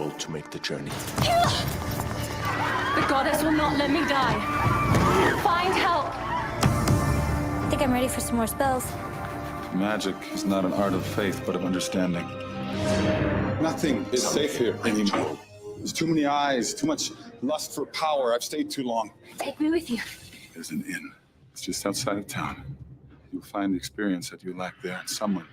able to make the journey. The goddess will not let me die. Find help. I think I'm ready for some more spells. Magic is not an art of faith, but of understanding. Nothing is safe here anymore. There's too many eyes, too much lust for power. I've stayed too long. Take me with you. There's an inn. It's just outside of town. You'll find the experience that you lack there, and someone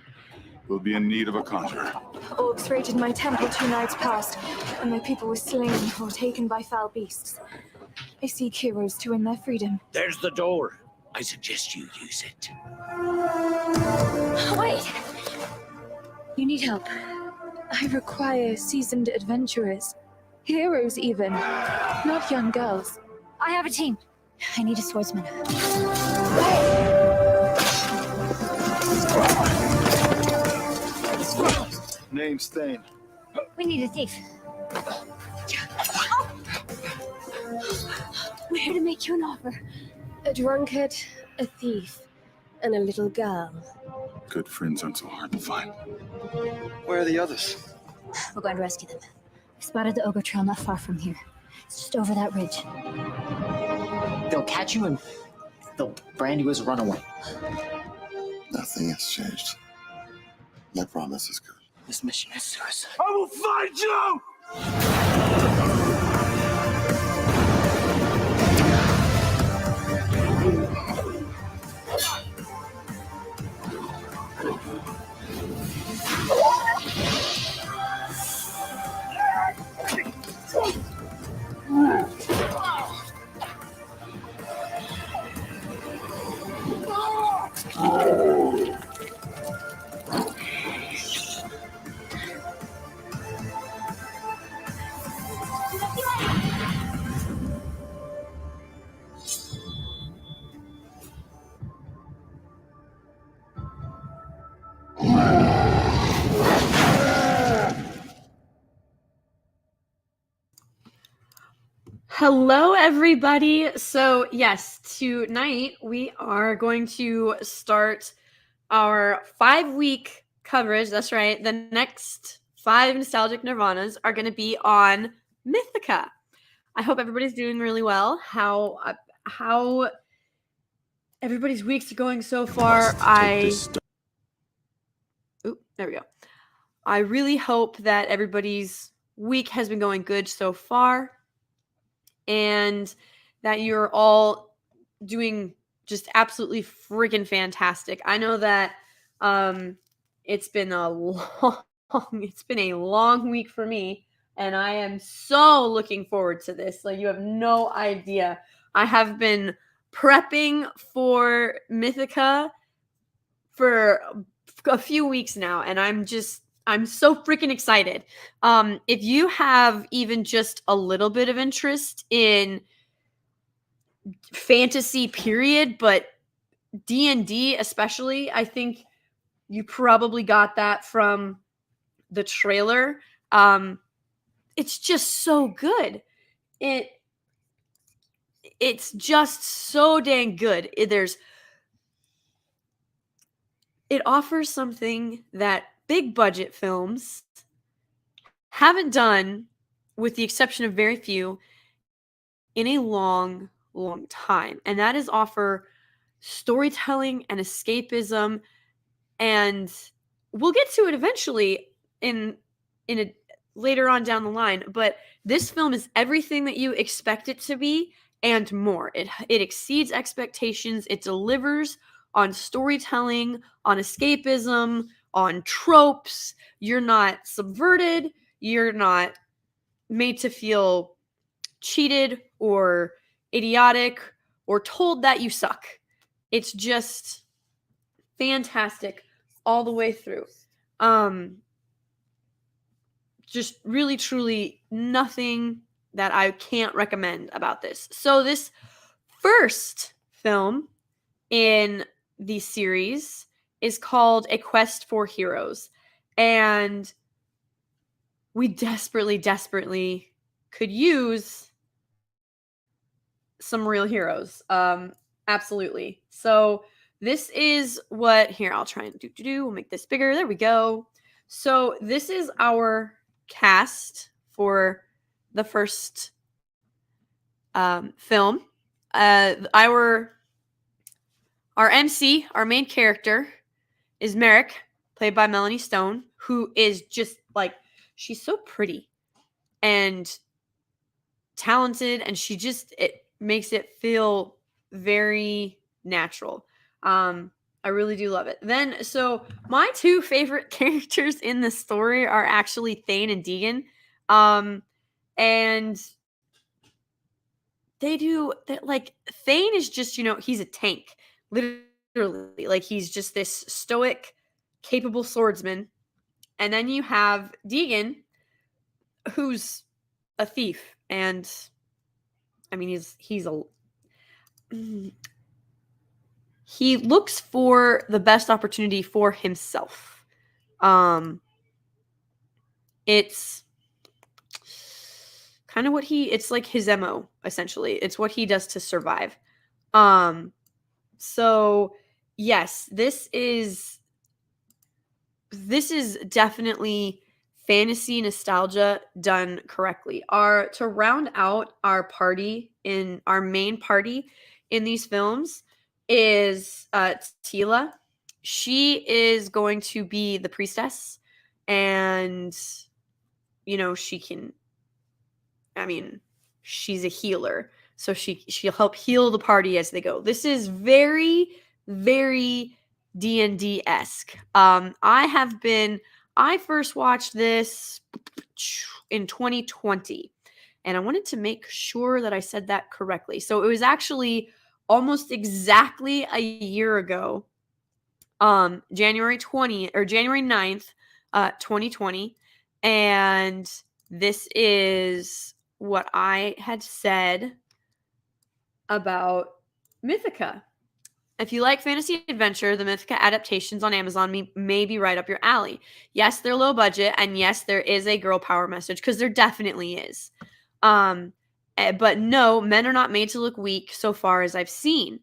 will be in need of a conjurer. Orcs raided my temple 2 nights past, and my people were slain or taken by foul beasts. I seek heroes to win their freedom. There's the door. I suggest you use it. Wait! You need help. I require seasoned adventurers. Heroes, even. Not young girls. I have a team. I need a swordsman. Name Stain. We need a thief. We're here to make you an offer. A drunkard, a thief, and a little girl. Good friends aren't so hard to find. Where are the others? We're going to rescue them. We spotted the ogre trail not far from here. It's just over that ridge. They'll catch you and they'll brand you as a runaway. Nothing has changed. My promise is good. This mission is suicide. I will find you! Hello, everybody. So, yes, tonight we are going to start our 5-week coverage. That's right. The next 5 nostalgic Nirvanas are going to be on Mythica. I hope everybody's doing really well. How everybody's weeks are going so far. There we go. I really hope that everybody's week has been going good so far, and that you're all doing just absolutely freaking fantastic. I know that it's been a long week for me, and I am so looking forward to this. Like, you have no idea. I have been prepping for Mythica for a few weeks now, and I'm so freaking excited. If you have even just a little bit of interest in fantasy period, but D&D especially, I think you probably got that from the trailer. It's just so good. It's just so dang good. It offers something that big budget films haven't done, with the exception of very few, in a long time. And that is offer storytelling and escapism. And we'll get to it eventually in a later on down the line. But this film is everything that you expect it to be and more. It exceeds expectations. It delivers on storytelling, on escapism, on tropes. You're not subverted. You're not made to feel cheated or idiotic or told that you suck. It's just fantastic all the way through. Just really, truly nothing that I can't recommend about this. So this first film in the series is called A Quest for Heroes. And we desperately could use some real heroes. Absolutely. So this is what, here, I'll try and we'll make this bigger. There we go. So this is our cast for the first film. Our MC, our main character, is Marek, played by Melanie Stone, who is just like, she's so pretty and talented, and it makes it feel very natural. I really do love it. Then, so my two favorite characters in the story are actually Thane and Deegan. And they do that, like, Thane is just, he's a tank, literally. Like, he's just this stoic, capable swordsman. And then you have Deegan, who's a thief. And I mean, he looks for the best opportunity for himself. It's kind of it's like his MO, essentially. It's what he does to survive. So yes, this is definitely fantasy nostalgia done correctly. To round out our main party in these films is Tila. She is going to be the priestess, and she's a healer, so she'll help heal the party as they go. This is very, very D&D-esque. I first watched this in 2020, and I wanted to make sure that I said that correctly. So it was actually almost exactly a year ago, January 9th, 2020, and this is what I had said about Mythica. If you like fantasy adventure, the Mythica adaptations on Amazon may be right up your alley. Yes, they're low budget, and yes, there is a girl power message, because there definitely is. But no, men are not made to look weak so far as I've seen.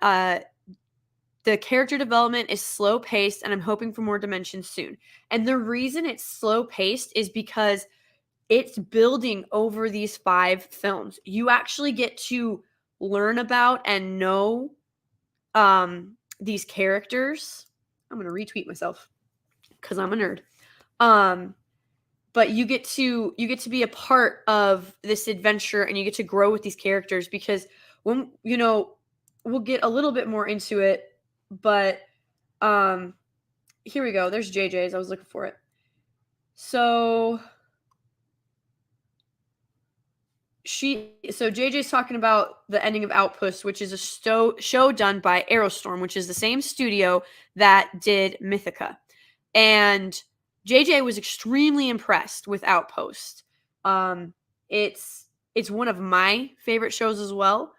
The character development is slow paced, and I'm hoping for more dimensions soon. And the reason it's slow paced is because it's building over these 5 films. You actually get to learn about and know these characters. I'm going to retweet myself because I'm a nerd. But you get to be a part of this adventure, and you get to grow with these characters, because when we'll get a little bit more into it, but here we go. There's JJ's. I was looking for it. So JJ's talking about the ending of Outpost, which is a show done by Arrowstorm, which is the same studio that did Mythica. And JJ was extremely impressed with Outpost. It's one of my favorite shows as well.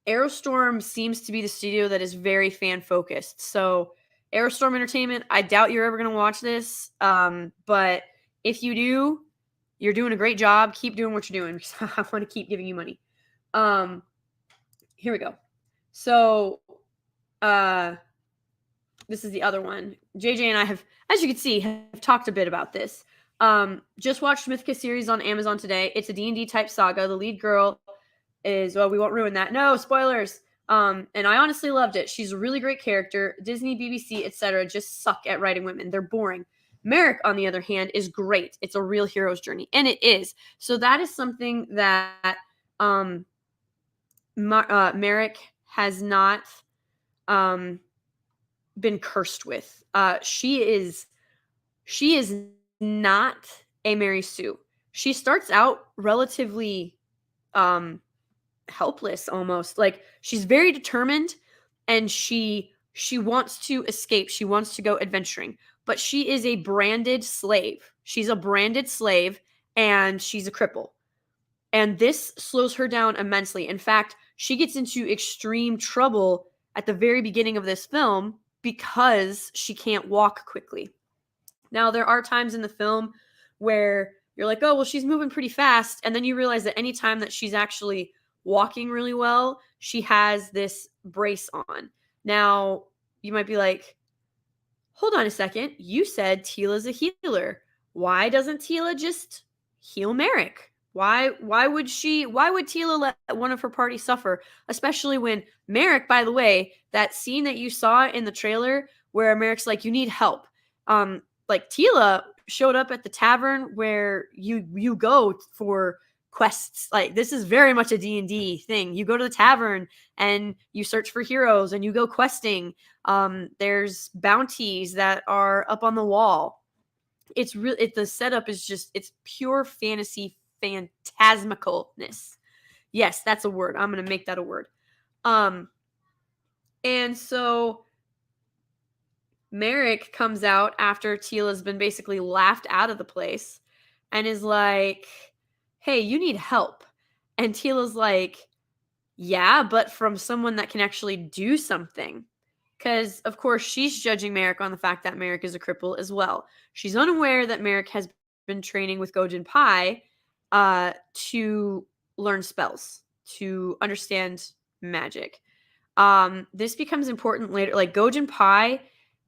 Arrowstorm seems to be the studio that is very fan focused. So Arrowstorm Entertainment, I doubt you're ever going to watch this. But if you do, you're doing a great job. Keep doing what you're doing, because I want to keep giving you money. Here we go. So this is the other one. JJ and I have, as you can see, have talked a bit about this. Just watched Mythica series on Amazon today. It's a D&D type saga. The lead girl is, well, we won't ruin that. No, spoilers. And I honestly loved it. She's a really great character. Disney, BBC, etc. just suck at writing women. They're boring. Marek, on the other hand, is great. It's a real hero's journey, and it is. So that is something that Marek has not been cursed with. She is not a Mary Sue. She starts out relatively helpless, almost. Like, she's very determined, and she wants to escape. She wants to go adventuring. But she is a branded slave. She's a branded slave, and she's a cripple. And this slows her down immensely. In fact, she gets into extreme trouble at the very beginning of this film because she can't walk quickly. Now, there are times in the film where you're like, oh, well, she's moving pretty fast. And then you realize that any time that she's actually walking really well, she has this brace on. Now, you might be like, hold on a second. You said Tila's a healer. why doesn't Tila just heal Marek? Why would Tila let one of her party suffer? Especially when Marek, by the way, that scene that you saw in the trailer where Marek's like, you need help. Like Tila showed up at the tavern where you go for quests. Like, this is very much a D&D thing. You go to the tavern and you search for heroes and you go questing. There's bounties that are up on the wall. It's really, the setup is just, it's pure fantasy phantasmicalness. Yes, that's a word. I'm going to make that a word. And so Marek comes out after Tila's been basically laughed out of the place and is like, hey, you need help. And Tila's like, yeah, but from someone that can actually do something. Because, of course, she's judging Marek on the fact that Marek is a cripple as well. She's unaware that Marek has been training with Gojun Pye to learn spells, to understand magic. This becomes important later. Like, Gojun Pye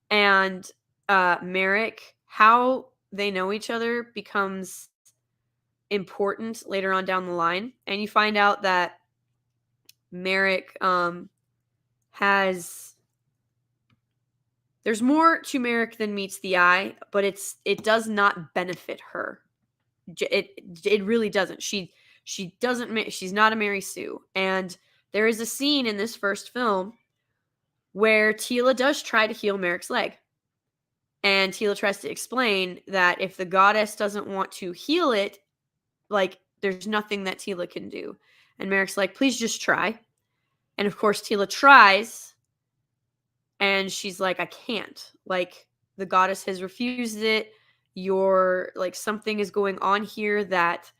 and Marek, how they know each other becomes important later on down the line. And you find out that Marek there's more to Marek than meets the eye, but it does not benefit her. It really doesn't. She doesn't. She's not a Mary Sue. And there is a scene in this first film where Tila does try to heal Marek's leg, and Tila tries to explain that if the goddess doesn't want to heal it, like, there's nothing that Tila can do. And Marek's like, please just try. And of course, Tila tries. And she's like, I can't. Like, the goddess has refused it. Something is going on here that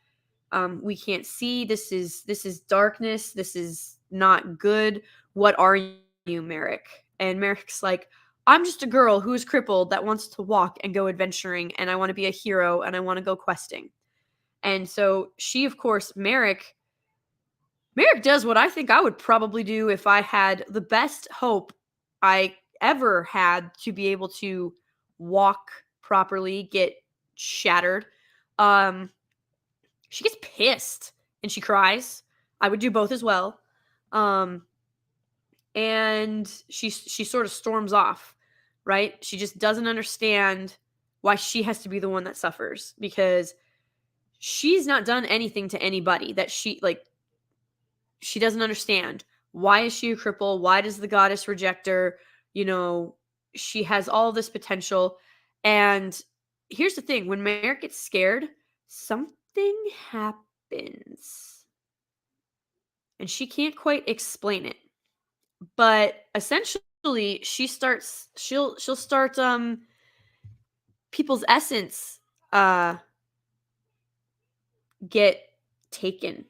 we can't see. This is darkness. This is not good. What are you, Marek? And Marek's like, I'm just a girl who is crippled that wants to walk and go adventuring, and I want to be a hero, and I want to go questing. And so she, of course, Marek does what I think I would probably do if I had the best hope I ever had to be able to walk properly, get shattered. She gets pissed and she cries. I would do both as well. And she sort of storms off, right? She just doesn't understand why she has to be the one that suffers, because she's not done anything to anybody that she doesn't understand. Why is she a cripple? Why does the goddess reject her? She has all this potential. And here's the thing. When Marek gets scared, something happens. And she can't quite explain it. But essentially, she'll start people's essence get taken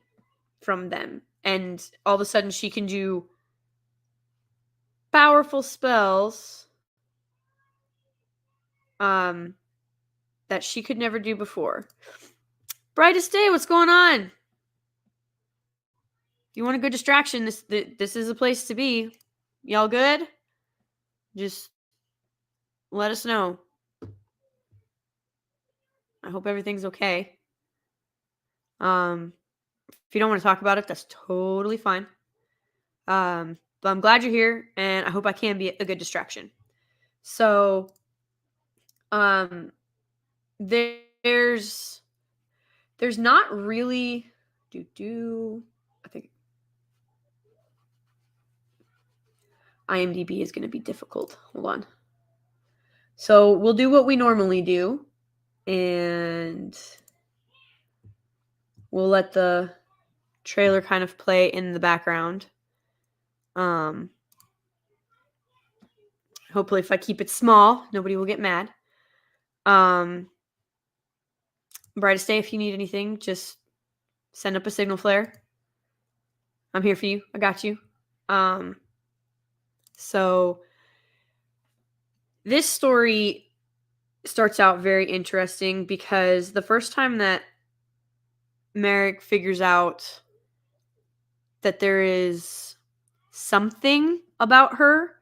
from them. And all of a sudden she can do powerful spells that she could never do before. Brightest Day, what's going on? If you want a good distraction, this is a place to be. Y'all good? Just let us know. I hope everything's okay. If you don't want to talk about it, that's totally fine. But I'm glad you're here, and I hope I can be a good distraction. So, there's not really I think IMDb is going to be difficult. Hold on. So we'll do what we normally do, and we'll let the trailer kind of play in the background. Hopefully, if I keep it small, nobody will get mad. Brightest Day, if you need anything, just send up a signal flare. I'm here for you. I got you. So this story starts out very interesting because the first time that Marek figures out that there is something about her,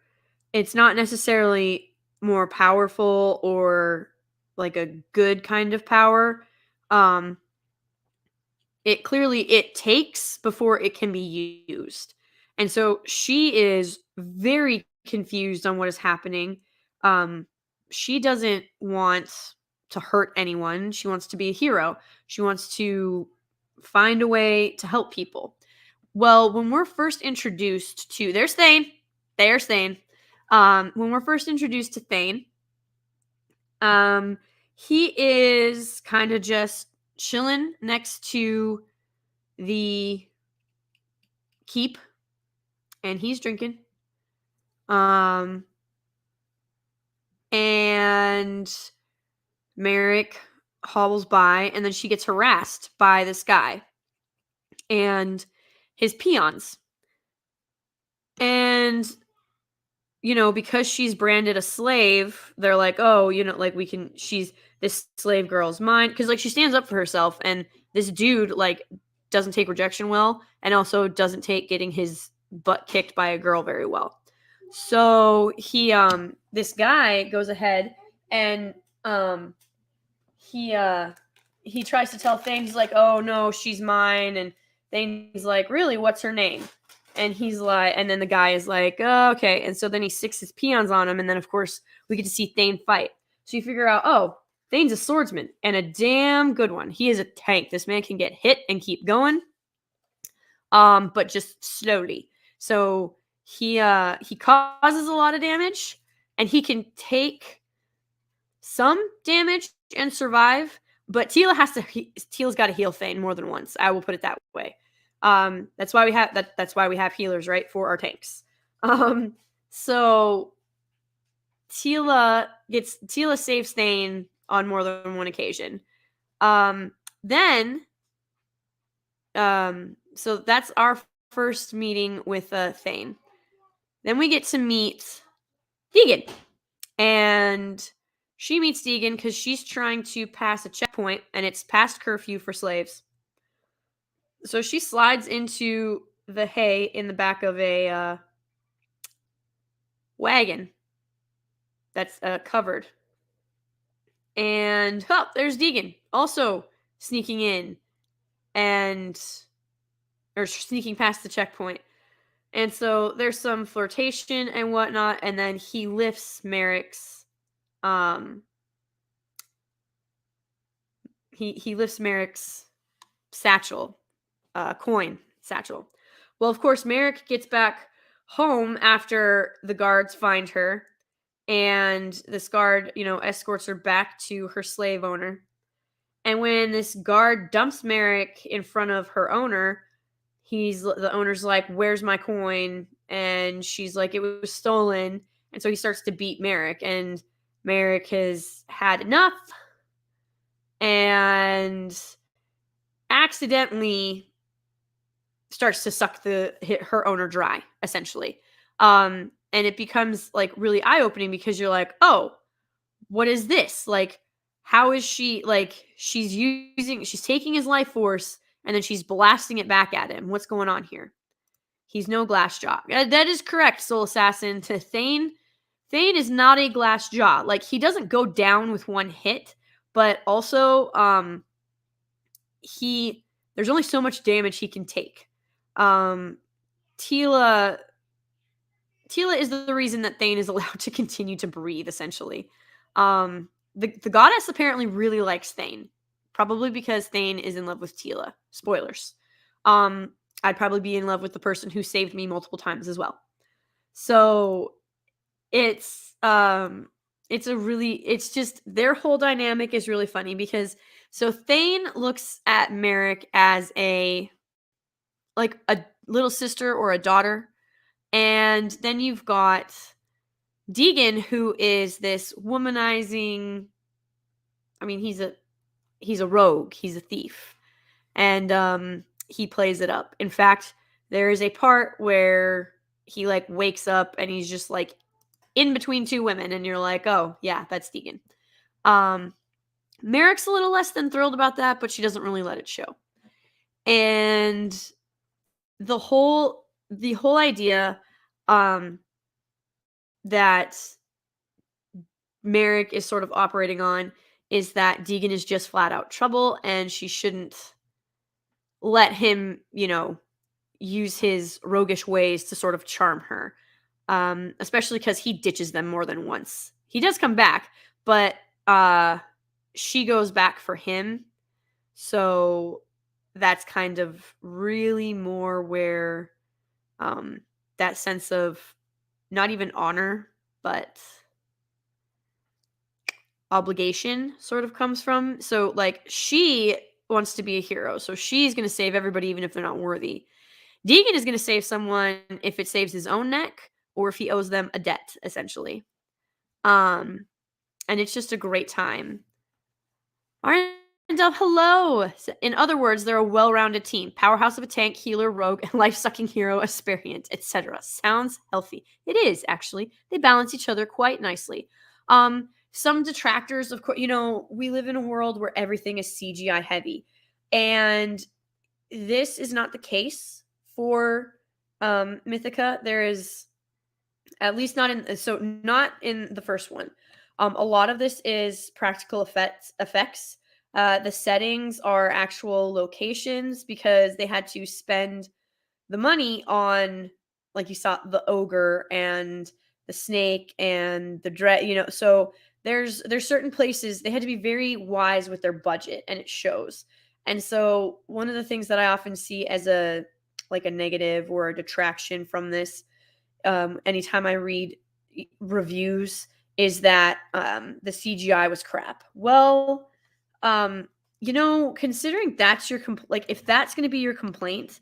it's not necessarily more powerful or like a good kind of power. It takes before it can be used. And so she is very confused on what is happening. She doesn't want to hurt anyone. She wants to be a hero. She wants to find a way to help people. Well, when we're first introduced to there's Thane. There's Thane. When we're first introduced to Thane, he is kind of just chilling next to the keep, and he's drinking. And Marek hobbles by, and then she gets harassed by this guy and his peons. And, because she's branded a slave, they're like, oh, like this slave girl's mine. Because, like, she stands up for herself, and this dude, like, doesn't take rejection well, and also doesn't take getting his butt kicked by a girl very well. So this guy goes ahead and he tries to tell Thane, he's like, oh no, she's mine, and Thane's like, really, what's her name? And he's like, and then the guy is like, oh, okay, and so then he sticks his peons on him, and then of course we get to see Thane fight. So you figure out, oh, Thane's a swordsman, and a damn good one. He is a tank. This man can get hit and keep going, but just slowly. So he causes a lot of damage, and he can take some damage and survive. But Teal's got to heal Thane more than once. I will put it that way. That's why we have healers, right, for our tanks. So Teala saves Thane on more than one occasion. So that's our first meeting with Thane. Then we get to meet Deegan. And she meets Deegan because she's trying to pass a checkpoint, and it's past curfew for slaves. So she slides into the hay in the back of a wagon that's covered. And there's Deegan, also sneaking in or sneaking past the checkpoint. And so there's some flirtation and whatnot, and then he lifts Marek's he lifts Marek's satchel, coin satchel. Well, of course, Marek gets back home after the guards find her, and this guard, escorts her back to her slave owner. And when this guard dumps Marek in front of her owner, the owner's like, where's my coin? And she's like, it was stolen. And so he starts to beat Marek, and Marek has had enough and accidentally starts to suck her owner dry, essentially. And it becomes like really eye-opening because you're like, oh, what is this? Like, how is she, like, she's taking his life force and then she's blasting it back at him. What's going on here? He's no glass jaw. That is correct, Soul Assassin. To Thane is not a glass jaw. Like, he doesn't go down with one hit, but also there's only so much damage he can take. Teala is the reason that Thane is allowed to continue to breathe, essentially. The goddess apparently really likes Thane, probably because Thane is in love with Teala. Spoilers. I'd probably be in love with the person who saved me multiple times as well. So it's just their whole dynamic is really funny because so Thane looks at Marek as a little sister or a daughter. And then you've got Deegan, who is this womanizing, he's a rogue, he's a thief. And he plays it up. In fact, there is a part where he like wakes up and he's just like in between two women, and you're like, oh yeah, that's Deegan. Marek's a little less than thrilled about that, but she doesn't really let it show. And the whole idea that Marek is sort of operating on is that Deegan is just flat out trouble, and she shouldn't let him, use his roguish ways to sort of charm her. Especially because he ditches them more than once. He does come back, but she goes back for him. So that's kind of really more where that sense of not even honor, but obligation sort of comes from. So, like, she wants to be a hero, so she's going to save everybody even if they're not worthy. Deegan is going to save someone if it saves his own neck or if he owes them a debt, essentially. And it's just a great time. Arendelle, hello! In other words, they're a well-rounded team. Powerhouse of a tank, healer, rogue, and life-sucking hero, aspirant, etc. Sounds healthy. It is, actually. They balance each other quite nicely. Some detractors, of course, we live in a world where everything is CGI heavy. And this is not the case for Mythica. There is, at least not in the first one. A lot of this is practical effects. The settings are actual locations because they had to spend the money on, like you saw, the ogre and the snake and the dread. So there's certain places they had to be very wise with their budget, and it shows. And so one of the things that I often see as a negative or a detraction from this, anytime I read reviews, is that the CGI was crap. Well, considering that's your if that's going to be your complaint,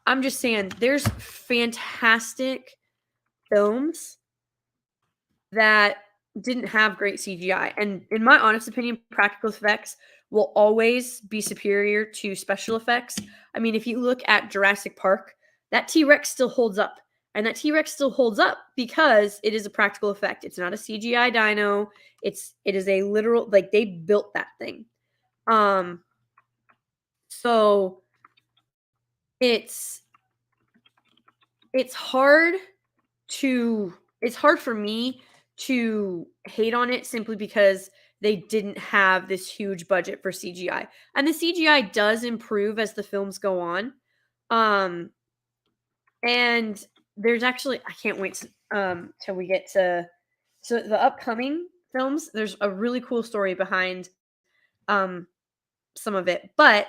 I'm just saying there's fantastic films that didn't have great CGI. And in my honest opinion, practical effects will always be superior to special effects. I mean, if you look at Jurassic Park, that T-Rex still holds up. And that T-Rex still holds up because it is a practical effect. It's not a CGI dino. It is a literal, they built that thing. So it's hard for me to hate on it simply because they didn't have this huge budget for CGI. And the CGI does improve as the films go on. And there's actually, I can't wait till we get to the upcoming films. There's a really cool story behind some of it. But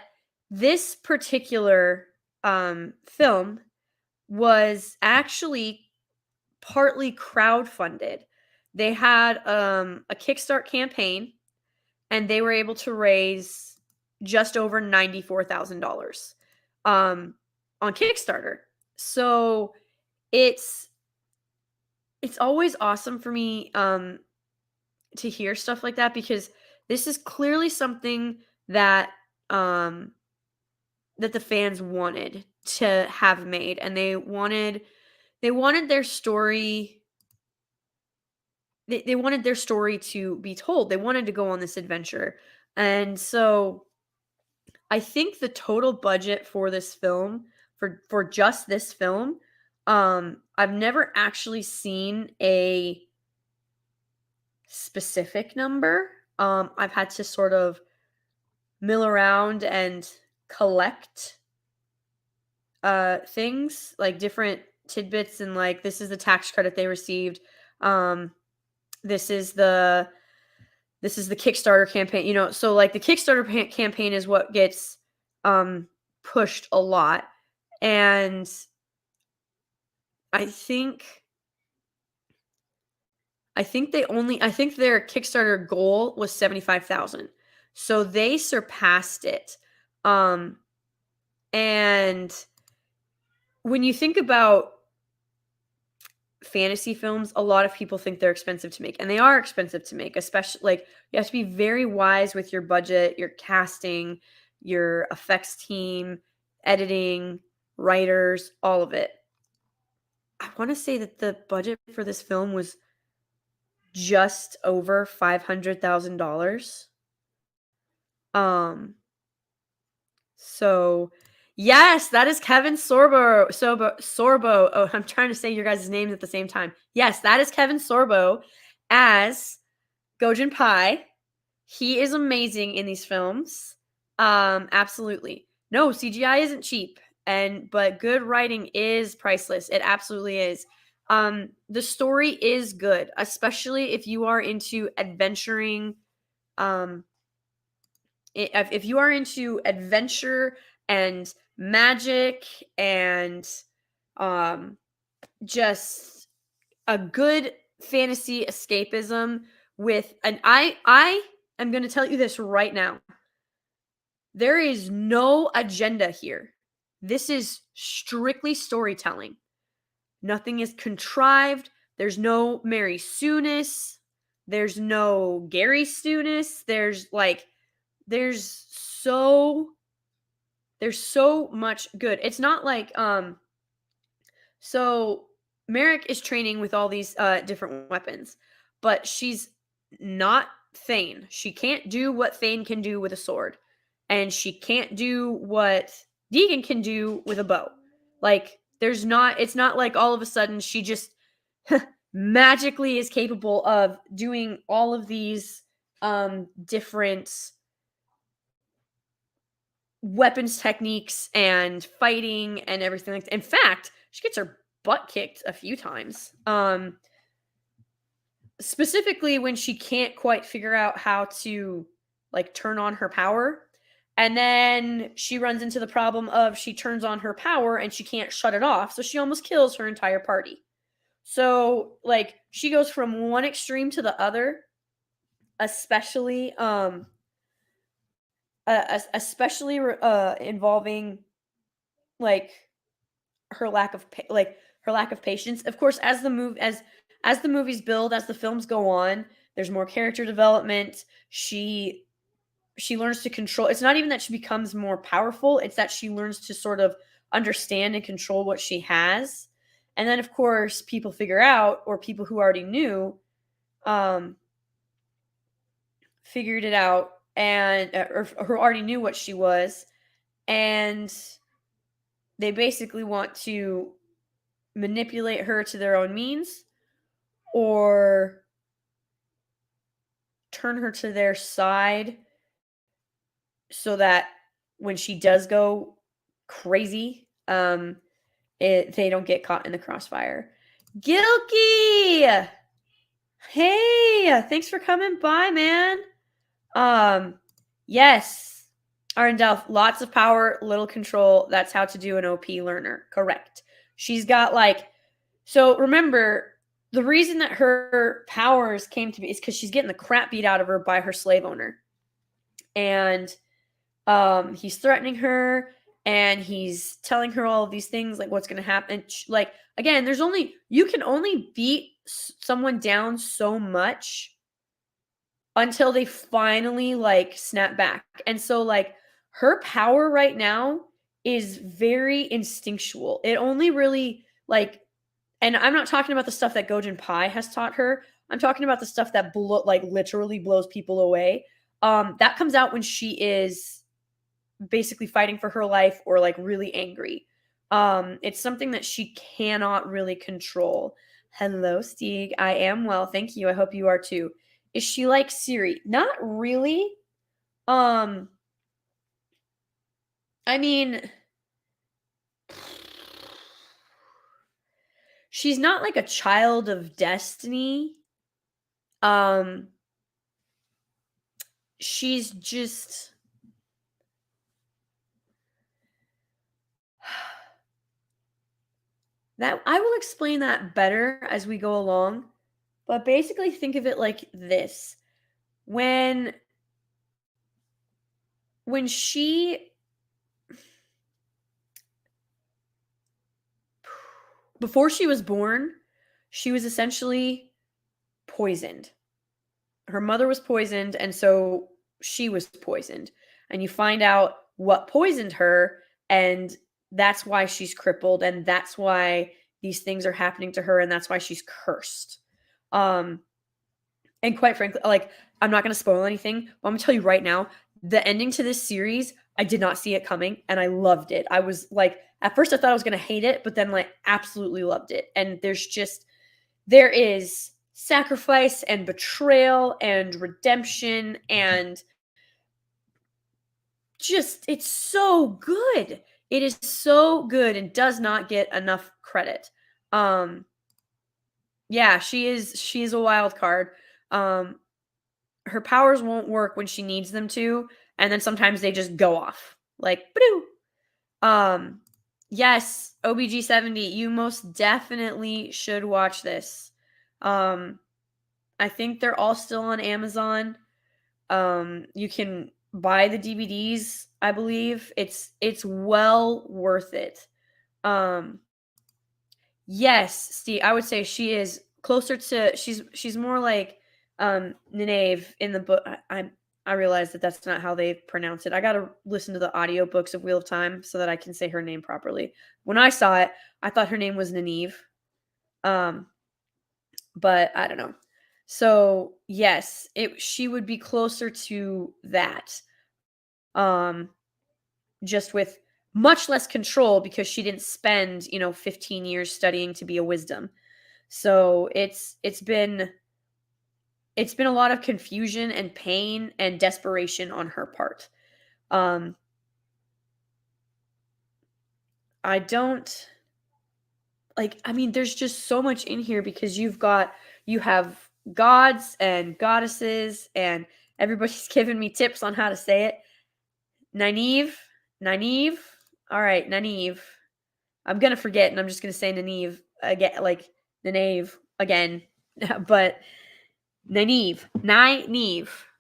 this particular film was actually partly crowdfunded. They had a Kickstart campaign, and they were able to raise just over $94,000 on Kickstarter. So it's always awesome for me to hear stuff like that, because this is clearly something that that the fans wanted to have made, and they wanted their story. They wanted their story to be told. They wanted to go on this adventure. And so I think the total budget for this film, for just this film, I've never actually seen a specific number. I've had to sort of mill around and collect things, like different tidbits, and this is the tax credit they received. This is the Kickstarter campaign, so the Kickstarter campaign is what gets pushed a lot. And I think their Kickstarter goal was 75,000. So they surpassed it. And when you think about fantasy films, a lot of people think they're expensive to make, and they are expensive to make, especially you have to be very wise with your budget, your casting, your effects team, editing, writers, all of it. I want to say that the budget for this film was just over $500,000. So yes, that is Kevin Sorbo. Oh, I'm trying to say your guys' names at the same time. Yes, that is Kevin Sorbo as Gojun Pye. He is amazing in these films. Absolutely. No, CGI isn't cheap, but good writing is priceless. It absolutely is. The story is good, especially if you are into adventuring. If you are into adventure and magic and just a good fantasy escapism with I am going to tell you this right now. There is no agenda here. This is strictly storytelling. Nothing is contrived. There's no Mary Sue-ness. There's no Gary Stu-ness. There's so much good. It's not like so Marek is training with all these different weapons, but she's not Thane. She can't do what Thane can do with a sword, and she can't do what Deegan can do with a bow. Like it's not like all of a sudden she just magically is capable of doing all of these different weapons techniques and fighting and everything like that. In fact, she gets her butt kicked a few times. Specifically when she can't quite figure out how to like turn on her power. And then she runs into the problem of she turns on her power and she can't shut it off. So she almost kills her entire party. So like she goes from one extreme to the other, especially involving like her lack of patience. Of course, as the movies build, as the films go on, there's more character development. She learns to control. It's not even that she becomes more powerful, it's that she learns to sort of understand and control what she has. And then of course people figure out, or people who already knew figured it out, and or who already knew what she was, and they basically want to manipulate her to their own means or turn her to their side so that when she does go crazy, they don't get caught in the crossfire. Gilky! Hey, thanks for coming by, man. Yes, Arendelle, lots of power, little control. That's how to do an OP learner. Correct. She's got so remember, the reason that her powers came to be is because she's getting the crap beat out of her by her slave owner. And he's threatening her, and he's telling her all of these things, like what's going to happen. Again, you can only beat someone down so much until they finally snap back. And so her power right now is very instinctual. It only really and I'm not talking about the stuff that Gojun Pye has taught her. I'm talking about the stuff that literally blows people away. That comes out when she is basically fighting for her life or really angry. It's something that she cannot really control. Hello, Stieg. I am well, thank you. I hope you are too. Is she like Siri? Not really. I mean, she's not like a child of destiny. She's just that I will explain that better as we go along. But basically think of it like this. When she before she was born, she was essentially poisoned. Her mother was poisoned, and so she was poisoned. And you find out what poisoned her, and that's why she's crippled, and that's why these things are happening to her, and that's why she's cursed. And quite frankly, I'm not going to spoil anything, but I'm going to tell you right now, the ending to this series, I did not see it coming, and I loved it. I was at first I thought I was going to hate it, but then absolutely loved it. And there is sacrifice and betrayal and redemption, and just, it's so good. It is so good and does not get enough credit. Yeah, she is a wild card. Her powers won't work when she needs them to, and then sometimes they just go off. Like, badoo. Yes, OBG70, you most definitely should watch this. I think they're all still on Amazon. You can buy the DVDs, I believe. It's well worth it. Yes, Steve, I would say she is closer to, she's more like Nynaeve in the book. I realize that that's not how they pronounce it. I got to listen to the audiobooks of Wheel of Time so that I can say her name properly. When I saw it, I thought her name was Nynaeve. But I don't know. So, yes, she would be closer to that. Just with much less control because she didn't spend, 15 years studying to be a wisdom. So, it's been a lot of confusion and pain and desperation on her part. I don't there's just so much in here because you have gods and goddesses, and everybody's giving me tips on how to say it. Nynaeve. All right, Nynaeve. I'm gonna forget, and I'm just gonna say Nynaeve again, like Nynaeve again, but Nynaeve.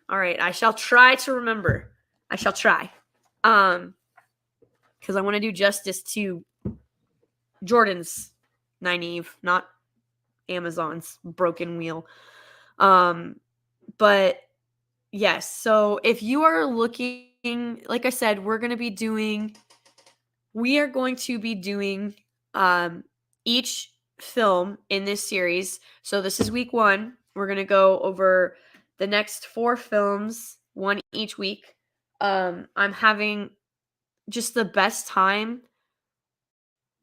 All right, I shall try to remember. I shall try, because I want to do justice to Jordan's Nynaeve, not Amazon's broken wheel. But yes, so if you are looking, like I said, we are going to be doing each film in this series. So this is week 1. We're going to go over the next 4 films, one each week. I'm having just the best time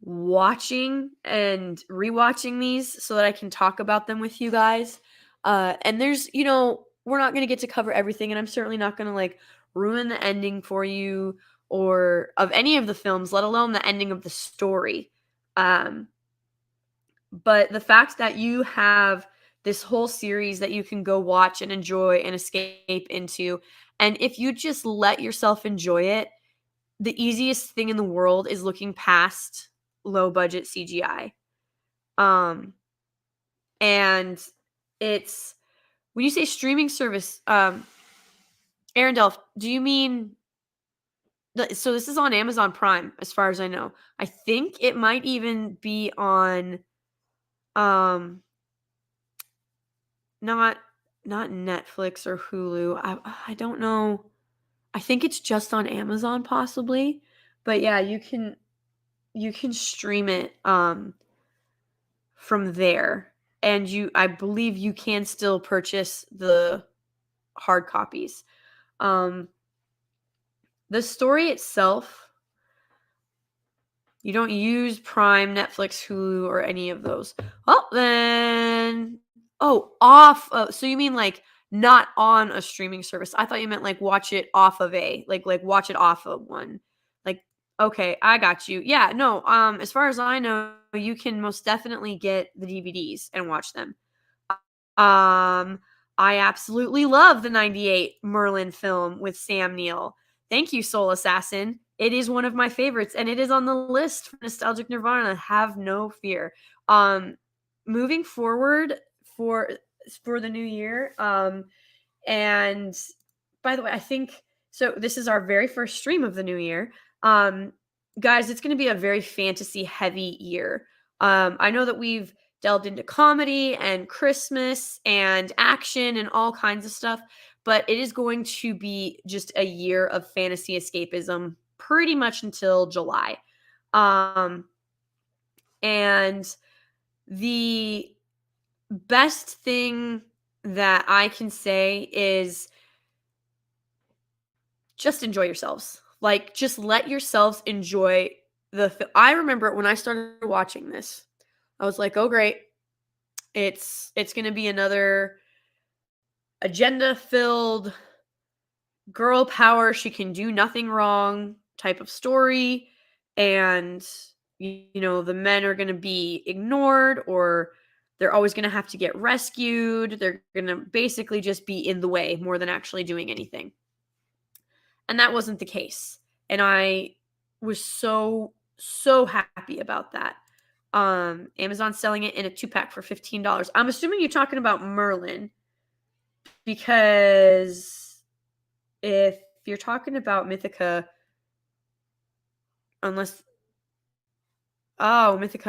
watching and rewatching these so that I can talk about them with you guys. And there's, we're not going to get to cover everything, and I'm certainly not going to ruin the ending for you or of any of the films, let alone the ending of the story. But the fact that you have this whole series that you can go watch and enjoy and escape into, and if you just let yourself enjoy it, the easiest thing in the world is looking past low budget CGI. And it's, when you say streaming service, Arendelle, do you mean, so this is on Amazon Prime, as far as I know. I think it might even be on, not Netflix or Hulu. I don't know. I think it's just on Amazon possibly, but yeah, you can stream it from there, and I believe you can still purchase the hard copies. The story itself, you don't use Prime, Netflix, Hulu, or any of those. Well, then, off. So you mean not on a streaming service? I thought you meant watch it off of watch it off of one. Okay, I got you. Yeah, no. As far as I know, you can most definitely get the DVDs and watch them. I absolutely love the 98 Merlin film with Sam Neill. Thank you, Soul Assassin. It is one of my favorites, and it is on the list for Nostalgic Nirvana. Have no fear. Moving forward for the new year, and by the way, I think so. This is our very first stream of the new year. Guys, it's going to be a very fantasy heavy year. I know that we've delved into comedy and Christmas and action and all kinds of stuff, but it is going to be just a year of fantasy escapism pretty much until July. And the best thing that I can say is just enjoy yourselves. Just let yourselves enjoy I remember when I started watching this, I was like, oh, great. It's going to be another agenda-filled girl power, she can do nothing wrong type of story, and the men are going to be ignored, or they're always going to have to get rescued. They're going to basically just be in the way more than actually doing anything. And that wasn't the case. And I was so happy about that. Amazon's selling it in a 2-pack for $15. I'm assuming you're talking about Merlin, because if you're talking about Mythica, Mythica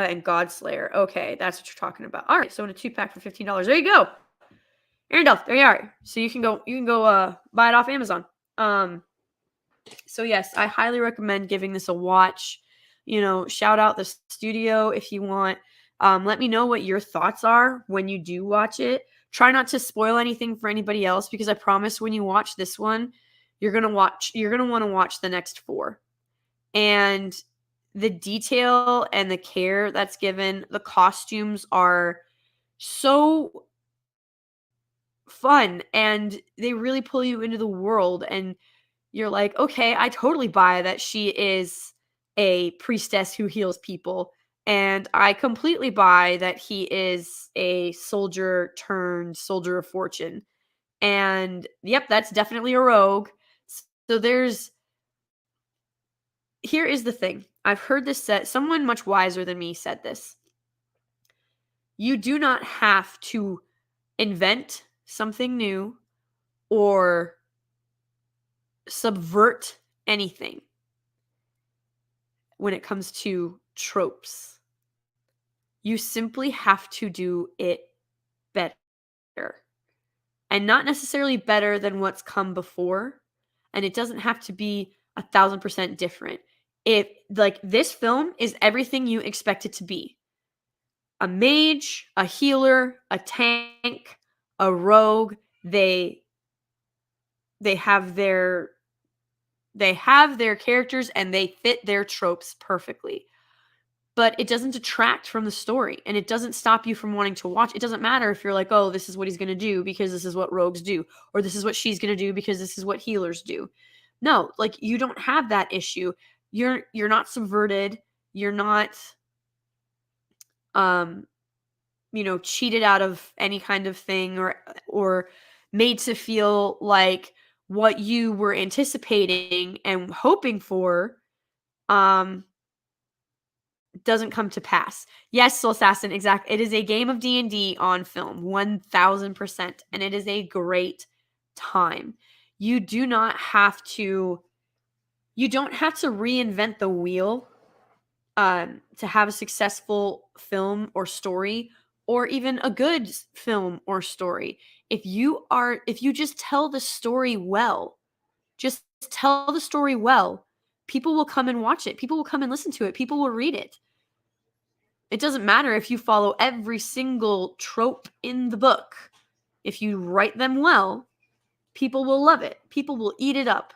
and Godslayer. Okay, that's what you're talking about. All right, so in a 2-pack for $15. There you go. Arendelle, there you are. So you can go buy it off Amazon. So yes, I highly recommend giving this a watch. Shout out the studio if you want. Let me know what your thoughts are when you do watch it. Try not to spoil anything for anybody else, because I promise when you watch this one, you're going to want to watch the next 4. And the detail and the care that's given, the costumes are so fun, and they really pull you into the world, and you're like, okay, I totally buy that she is a priestess who heals people, and I completely buy that he is a soldier turned soldier of fortune. And yep, that's definitely a rogue. So here is the thing. I've heard this said, someone much wiser than me said this. You do not have to invent something new or subvert anything when it comes to tropes. You simply have to do it better. And not necessarily better than what's come before. And it doesn't have to be 1,000% different. If, this film is everything you expect it to be. A mage, a healer, a tank, a rogue, they have their characters and they fit their tropes perfectly. But it doesn't detract from the story, and it doesn't stop you from wanting to watch. It doesn't matter if you're like, oh, this is what he's going to do because this is what rogues do, or this is what she's going to do because this is what healers do. No, you don't have that issue. You're not subverted. You're not cheated out of any kind of thing, or made to feel like what you were anticipating and hoping for doesn't come to pass. Yes, Soul Assassin, exactly. It is a game of D&D on film, 1,000%, and it is a great time. You don't have to reinvent the wheel to have a successful film or story, or even a good film or story. If you just tell the story well, people will come and watch it. People will come and listen to it. People will read it. It doesn't matter if you follow every single trope in the book. If you write them well, people will love it. People will eat it up.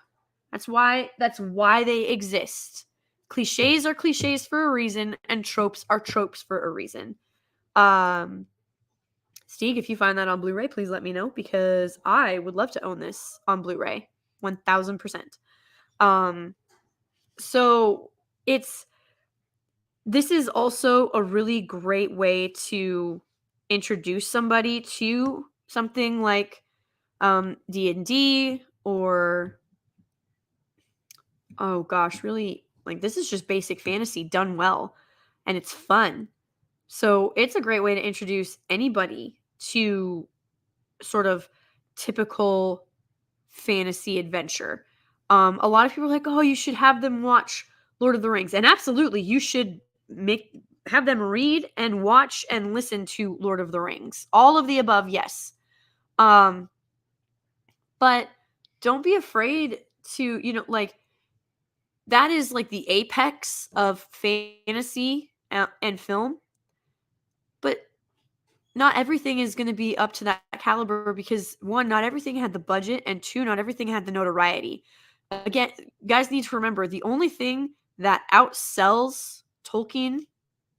That's why they exist. Cliches are cliches for a reason, and tropes are tropes for a reason. Steve, if you find that on Blu-ray, please let me know, because I would love to own this on Blu-ray. 1,000%. So this is also a really great way to introduce somebody to something like D&D, or oh gosh, really, this is just basic fantasy done well, and it's fun. So it's a great way to introduce anybody to sort of typical fantasy adventure. A lot of people are like, oh, you should have them watch Lord of the Rings. And absolutely, you should have them read and watch and listen to Lord of the Rings. All of the above, yes. But don't be afraid to, that is the apex of fantasy and film. But not everything is going to be up to that caliber, because 1, not everything had the budget, and 2, not everything had the notoriety. Again, guys need to remember, the only thing that outsells Tolkien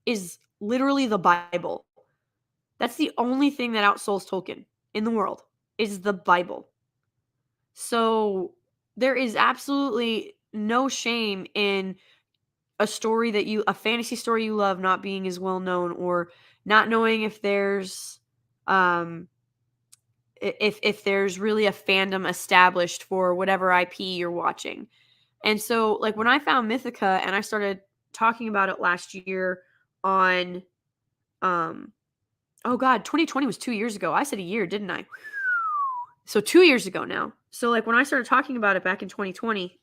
is literally the Bible. That's the only thing that outsouls Tolkien in the world, is the Bible. So there is absolutely no shame in a fantasy story you love not being as well known, or not knowing if there's if there's really a fandom established for whatever IP you're watching. And so, like, when I found Mythica and I started talking about it last year on, oh God, 2020 was 2 years ago. I said a year, didn't I? So 2 years ago now. So, like, when I started talking about it back in 2020,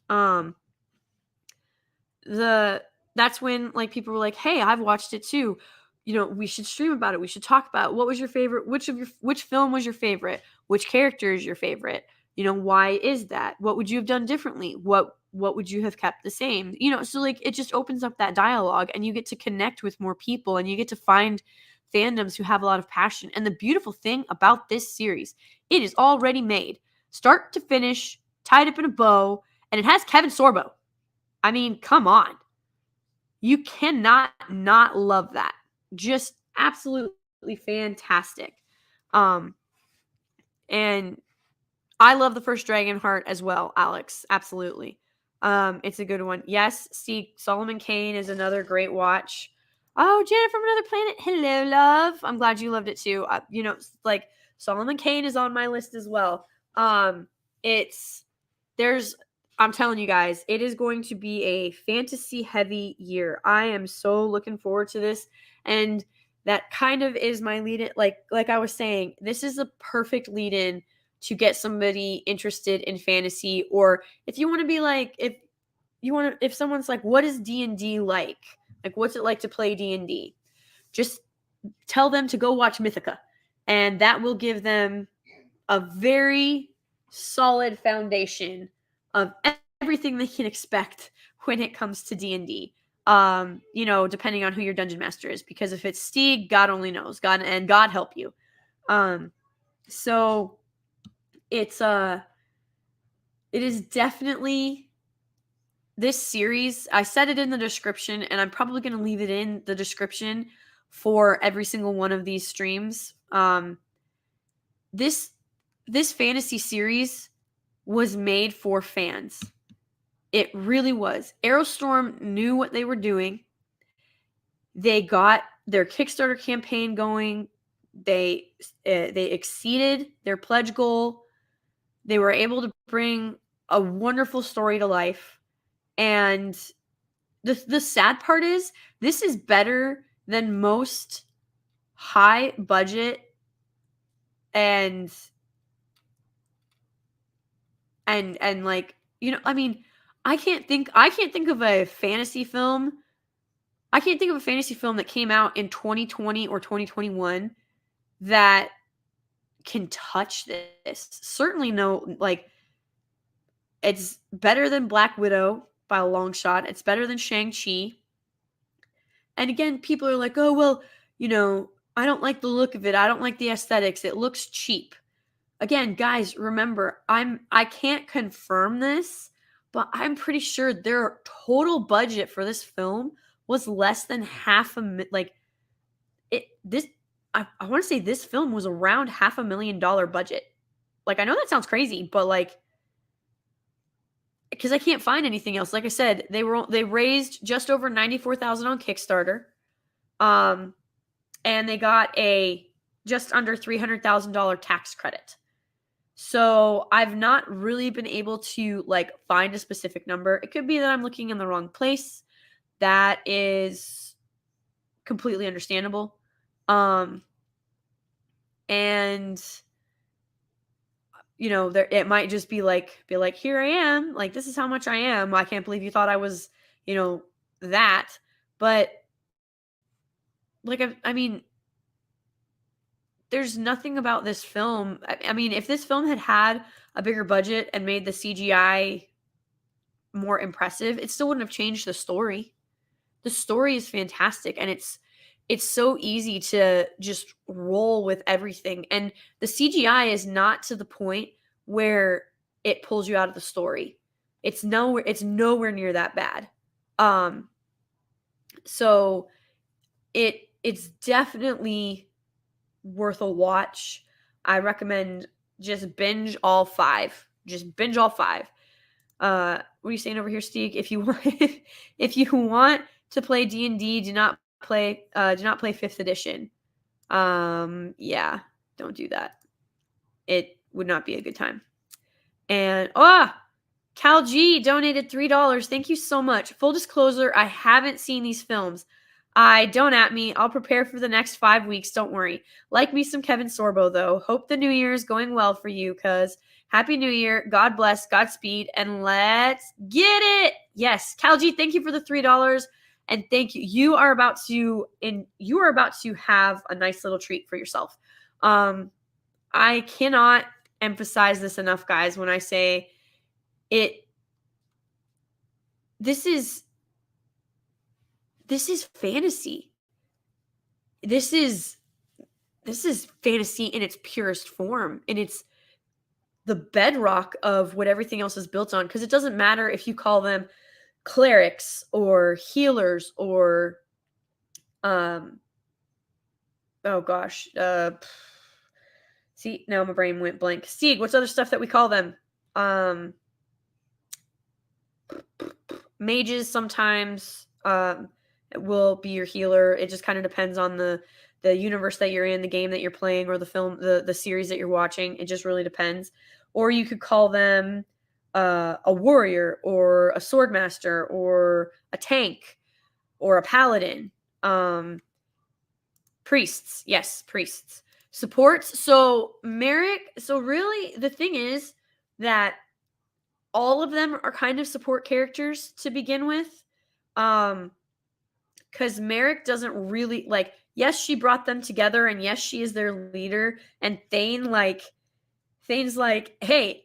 that's when, like, people were like, "Hey, I've watched it too. We should stream about it. We should talk about it. What was your favorite? Which film was your favorite? Which character is your favorite? Why is that? What would you have done differently? What would you have kept the same?" So, like, it just opens up that dialogue, and you get to connect with more people, and you get to find fandoms who have a lot of passion. And the beautiful thing about this series, it is already made, start to finish, tied up in a bow, and it has Kevin Sorbo. I mean, come on. You cannot not love that. Just absolutely fantastic. And I love the first Dragonheart as well, Alex. Absolutely. It's a good one. Yes, see, Solomon Kane is another great watch. Oh, Janet from Another Planet. Hello, love. I'm glad you loved it too. Like, Solomon Kane is on my list as well. I'm telling you guys, it is going to be a fantasy heavy year. I am so looking forward to this. And that kind of is my lead in, like I was saying, this is a perfect lead in to get somebody interested in fantasy. Or if you want to be like, if someone's like, what is D&D like? Like, what's it like to play D&D? Just tell them to go watch Mythica. And that will give them a very solid foundation of everything they can expect when it comes to D&D. Depending on who your dungeon master is, because if it's Stieg, God only knows. God help you. So it is definitely this series. I said it in the description, and I'm probably going to leave it in the description for every single one of these streams. This fantasy series was made for fans. It really was. Arrowstorm knew what they were doing. They got their Kickstarter campaign going. They exceeded their pledge goal. They were able to bring a wonderful story to life. And the sad part is, this is better than most high budget and like, I mean, I can't think of a fantasy film. I can't think of a fantasy film that came out in 2020 or 2021 that can touch this. Certainly no, like, it's better than Black Widow by a long shot. It's better than Shang-Chi. And again, people are like, oh, well, I don't like the look of it. I don't like the aesthetics. It looks cheap. Again, guys, remember, I can't confirm this, but I'm pretty sure their total budget for this film was less than I want to say this film was around $500,000 budget. Like, I know that sounds crazy, but like, because I can't find anything else. Like I said, they raised just over $94,000 on Kickstarter, and they got a just under $300,000 tax credit. So I've not really been able to, like, find a specific number. It could be that I'm looking in the wrong place. That is completely understandable. And it might just be like, here I am, like, this is how much I am. I can't believe you thought I was, that. But like, I mean, there's nothing about this film. I mean, if this film had a bigger budget and made the CGI more impressive, it still wouldn't have changed the story. The story is fantastic, and it's so easy to just roll with everything. And the CGI is not to the point where it pulls you out of the story. It's nowhere near that bad. So it's definitely worth a watch. I recommend just binge all 5. Just binge all 5. What are you saying over here, Steeg? If you want to play D&D, do not play 5th edition. Yeah, don't do that. It would not be a good time. And Cal G donated $3. Thank you so much. Full disclosure, I haven't seen these films. Don't at me. I'll prepare for the next 5 weeks. Don't worry. Like me some Kevin Sorbo, though. Hope the new year is going well for you, cuz Happy New Year. God bless. Godspeed. And let's get it. Yes. Cal G, thank you for the $3. And thank you. You are about to have a nice little treat for yourself. I cannot emphasize this enough, guys, when I say it. This is fantasy. This is fantasy in its purest form, and it's the bedrock of what everything else is built on, because it doesn't matter if you call them clerics or healers or see, now my brain went blank. Steeg, what's other stuff that we call them? Mages sometimes will be your healer. It just kind of depends on the universe that you're in, the game that you're playing, or the film, the series that you're watching. It just really depends. Or you could call them a warrior or a swordmaster or a tank or a paladin. Priests. Yes, priests. Supports. So Marek, so really the thing is that all of them are kind of support characters to begin with. Because Marek doesn't really, like, yes, she brought them together, and yes, she is their leader, and Thane's like, hey,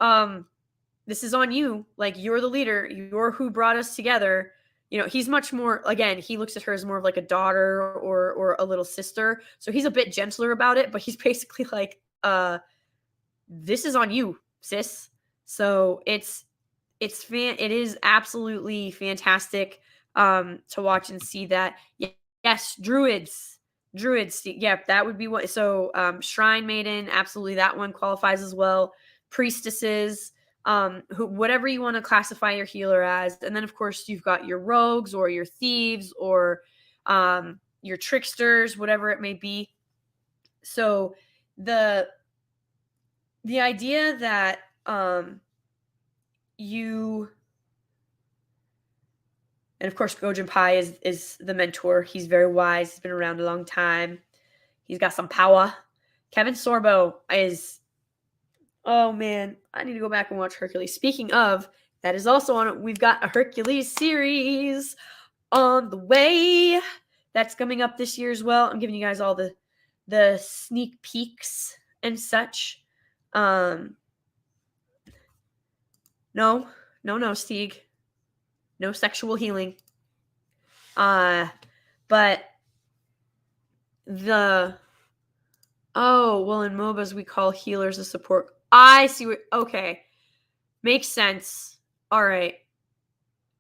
this is on you. Like, you're the leader. You're who brought us together. You know, he's much more, again, he looks at her as more of like a daughter or a little sister. So he's a bit gentler about it, but he's basically like, this is on you, sis. So it is absolutely fantastic to watch and see that. Yes, druids. Yeah, that would be what. So shrine maiden, absolutely, that one qualifies as well. Priestesses, whatever you want to classify your healer as. And then of course you've got your rogues or your thieves or your tricksters, whatever it may be. So the idea that you, and of course Gojun Pye is the mentor. He's very wise. He's been around a long time. He's got some power. Kevin Sorbo is, oh man, I need to go back and watch Hercules. Speaking of, that is also on it. We've got a Hercules series on the way. That's coming up this year as well. I'm giving you guys all the sneak peeks and such. No, Steeg. No sexual healing. But in MOBAs we call healers a support. I see what, okay. Makes sense. All right.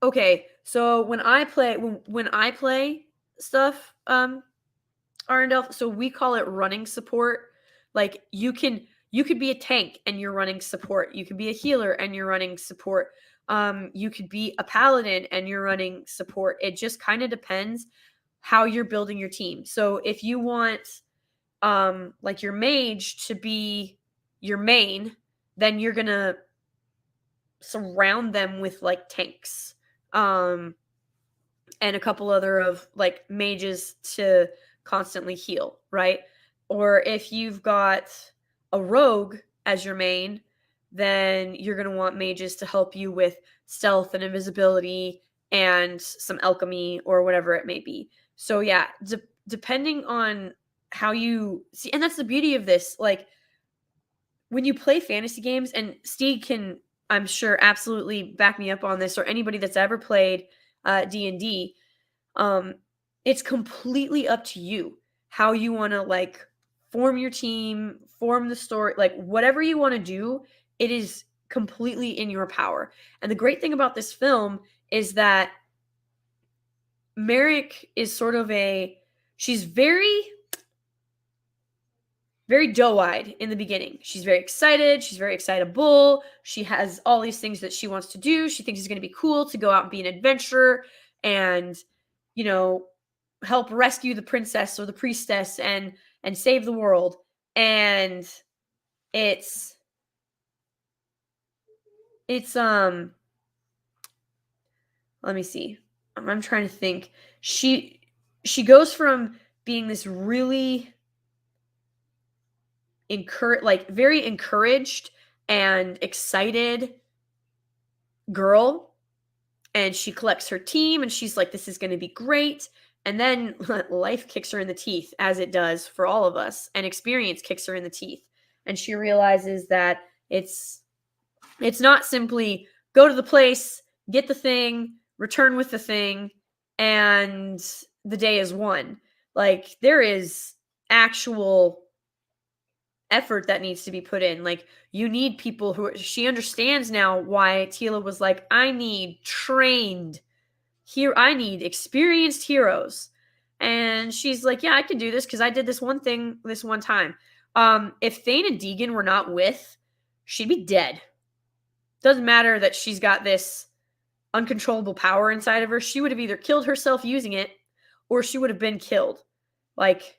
Okay, so when I play stuff, Arendelle, so we call it running support. Like you could be a tank and you're running support. You could be a healer and you're running support. You could be a paladin and you're running support. It just kind of depends how you're building your team. So if you want like your mage to be your main, then you're gonna surround them with like tanks and a couple other of like mages to constantly heal, right? Or if you've got a rogue as your main, then you're going to want mages to help you with stealth and invisibility and some alchemy or whatever it may be. So yeah, depending on how you see, and that's the beauty of this, like when you play fantasy games, and Steve can, I'm sure, absolutely back me up on this, or anybody that's ever played D&D, it's completely up to you how you want to like form your team, form the story, like whatever you want to do, it is completely in your power. And the great thing about this film is that Marek is sort of she's very, very doe-eyed in the beginning. She's very excited. She's very excitable. She has all these things that she wants to do. She thinks it's going to be cool to go out and be an adventurer and, you know, help rescue the princess or the priestess and save the world. And it's let me see. I'm trying to think. She goes from being this really very encouraged and excited girl, and she collects her team and she's like, this is going to be great. And then life kicks her in the teeth, as it does for all of us, and experience kicks her in the teeth, and she realizes that it's not simply go to the place, get the thing, return with the thing, and the day is won. Like, there is actual effort that needs to be put in. Like, you need people who she understands now why Tila was like, I need experienced heroes. And she's like, yeah, I can do this because I did this one thing this one time. If Thane and Deegan were not with, she'd be dead. Doesn't matter that she's got this uncontrollable power inside of her. She would have either killed herself using it or she would have been killed. Like,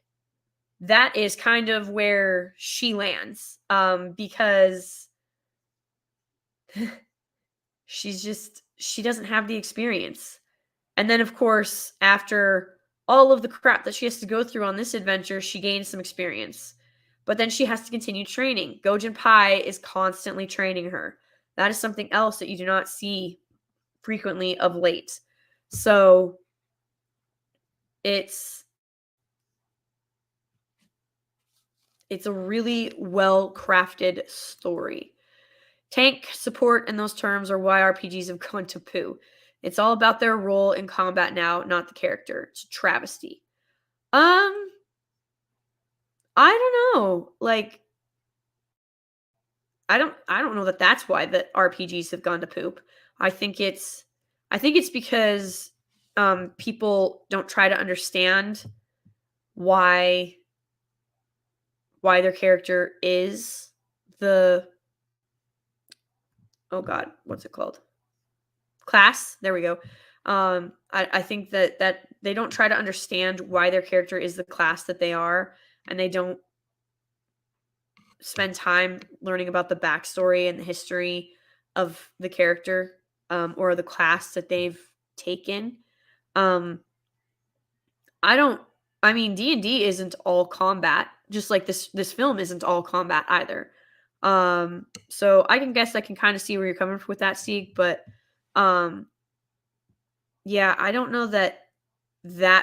that is kind of where she lands. Because she doesn't have the experience. And then, of course, after all of the crap that she has to go through on this adventure, she gains some experience. But then she has to continue training. Gojun Pye is constantly training her. That is something else that you do not see frequently of late. So it's a really well-crafted story. Tank, support, and those terms are why RPGs have gone to poo. It's all about their role in combat now, not the character. It's a travesty. I don't know. Like, I don't know that that's why the RPGs have gone to poop. I think it's because people don't try to understand why their character is the, oh god, what's it called? Class. There we go. I think that they don't try to understand why their character is the class that they are, and they don't spend time learning about the backstory and the history of the character or the class that they've taken. D&D isn't all combat, just like this film isn't all combat either. So I can kind of see where you're coming from with that, Sieg, but yeah, I don't know that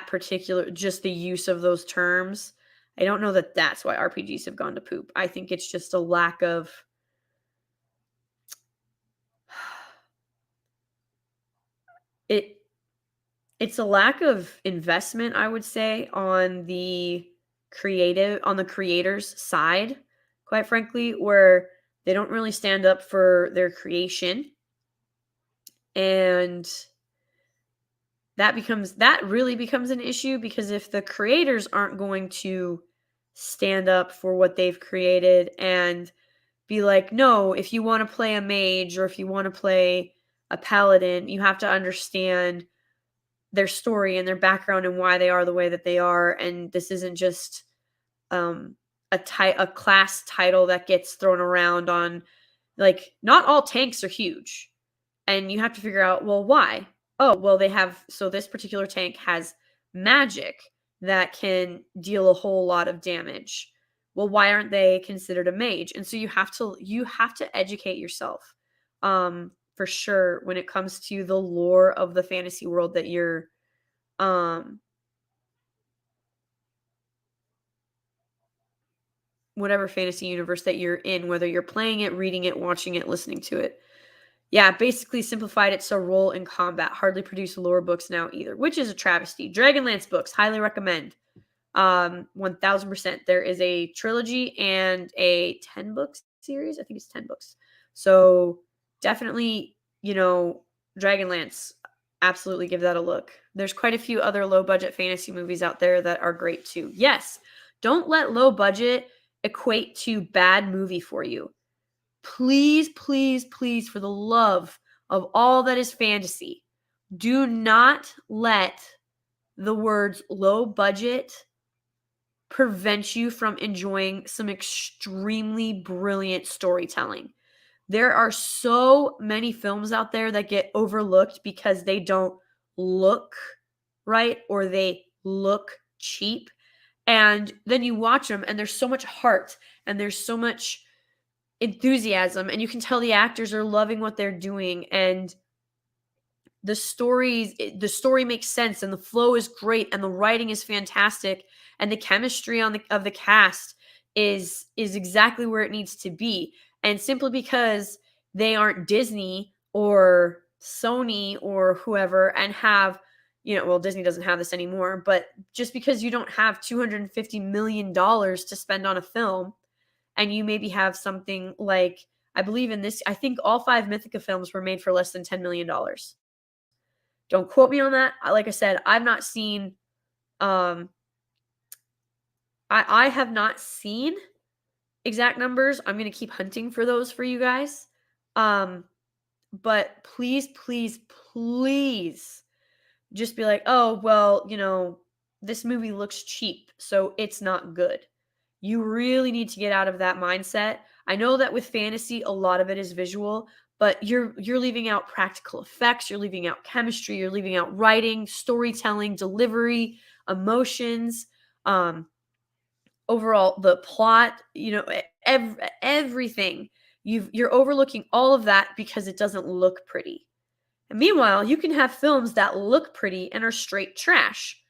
particular, just the use of those terms, I don't know that that's why RPGs have gone to poop. I think it's just a lack of it's a lack of investment, I would say, on the creator's side, quite frankly, where they don't really stand up for their creation. And that really becomes an issue, because if the creators aren't going to stand up for what they've created and be like, no, if you want to play a mage or if you want to play a paladin, you have to understand their story and their background and why they are the way that they are. And this isn't just a class title that gets thrown around on, like, not all tanks are huge. And you have to figure out, well, why? Oh, well, so this particular tank has magic that can deal a whole lot of damage. Well, why aren't they considered a mage? And so you have to educate yourself, for sure, when it comes to the lore of the fantasy world that you're, whatever fantasy universe that you're in, whether you're playing it, reading it, watching it, listening to it. Yeah, basically simplified it so role in combat. Hardly produce lore books now either, which is a travesty. Dragonlance books, highly recommend. 1000%. There is a trilogy and a 10-book series. I think it's 10 books. So definitely, Dragonlance, absolutely give that a look. There's quite a few other low-budget fantasy movies out there that are great too. Yes, don't let low budget equate to bad movie for you. Please, please, please, for the love of all that is fantasy, do not let the words low budget prevent you from enjoying some extremely brilliant storytelling. There are so many films out there that get overlooked because they don't look right or they look cheap. And then you watch them and there's so much heart and there's so much enthusiasm, and you can tell the actors are loving what they're doing, and the story makes sense, and the flow is great, and the writing is fantastic, and the chemistry of the cast is exactly where it needs to be. And simply because they aren't Disney or Sony or whoever and have, well, Disney doesn't have this anymore, but just because you don't have $250 million to spend on a film, and you maybe have something like, I think all 5 Mythica films were made for less than $10 million. Don't quote me on that. Like I said, I've not seen, I have not seen exact numbers. I'm going to keep hunting for those for you guys. But please, please, please just be like, oh, well, this movie looks cheap, so it's not good. You really need to get out of that mindset. I know that with fantasy, a lot of it is visual, but you're leaving out practical effects, you're leaving out chemistry, you're leaving out writing, storytelling, delivery, emotions, overall the plot, everything. You're overlooking all of that because it doesn't look pretty. And meanwhile, you can have films that look pretty and are straight trash.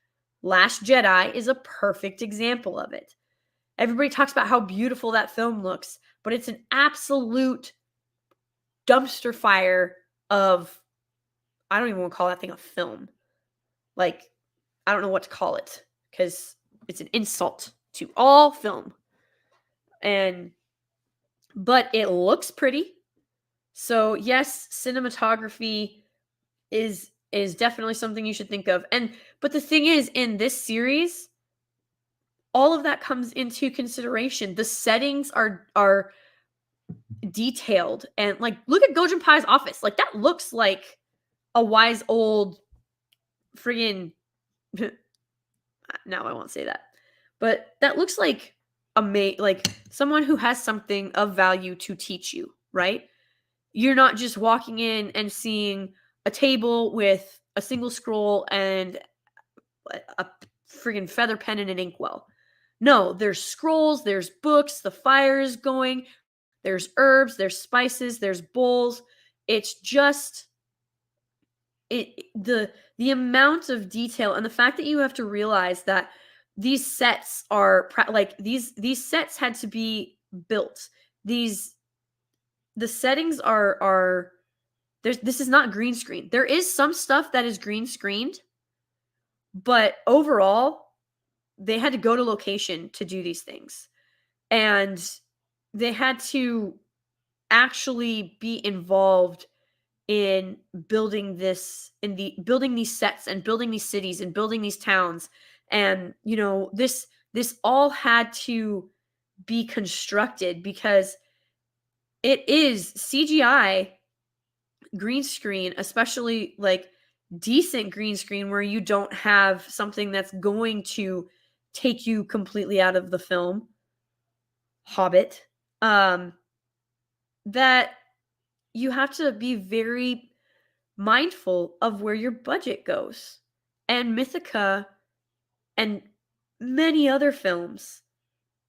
Last Jedi is a perfect example of it. Everybody talks about how beautiful that film looks, but it's an absolute dumpster fire of, I don't even want to call that thing a film. Like, I don't know what to call it because it's an insult to all film. But it looks pretty. So yes, cinematography is definitely something you should think of. But the thing is, in this series, all of that comes into consideration. The settings are detailed, and like, look at Gojun Pye's office. Like, that looks like a wise old friggin' no, I won't say that. But that looks like like someone who has something of value to teach you, right? You're not just walking in and seeing a table with a single scroll and a friggin' feather pen and an inkwell. No, there's scrolls, there's books, the fire is going, there's herbs, there's spices, there's bowls. It's just the amount of detail, and the fact that you have to realize that these sets are like these sets had to be built. The settings are this is not green screen. There is some stuff that is green screened, but overall they had to go to location to do these things, and they had to actually be involved in building building these sets and building these cities and building these towns. And this all had to be constructed because it is CGI green screen, especially like decent green screen where you don't have something that's going to take you completely out of the film. Hobbit. That you have to be very mindful of where your budget goes. And Mythica and many other films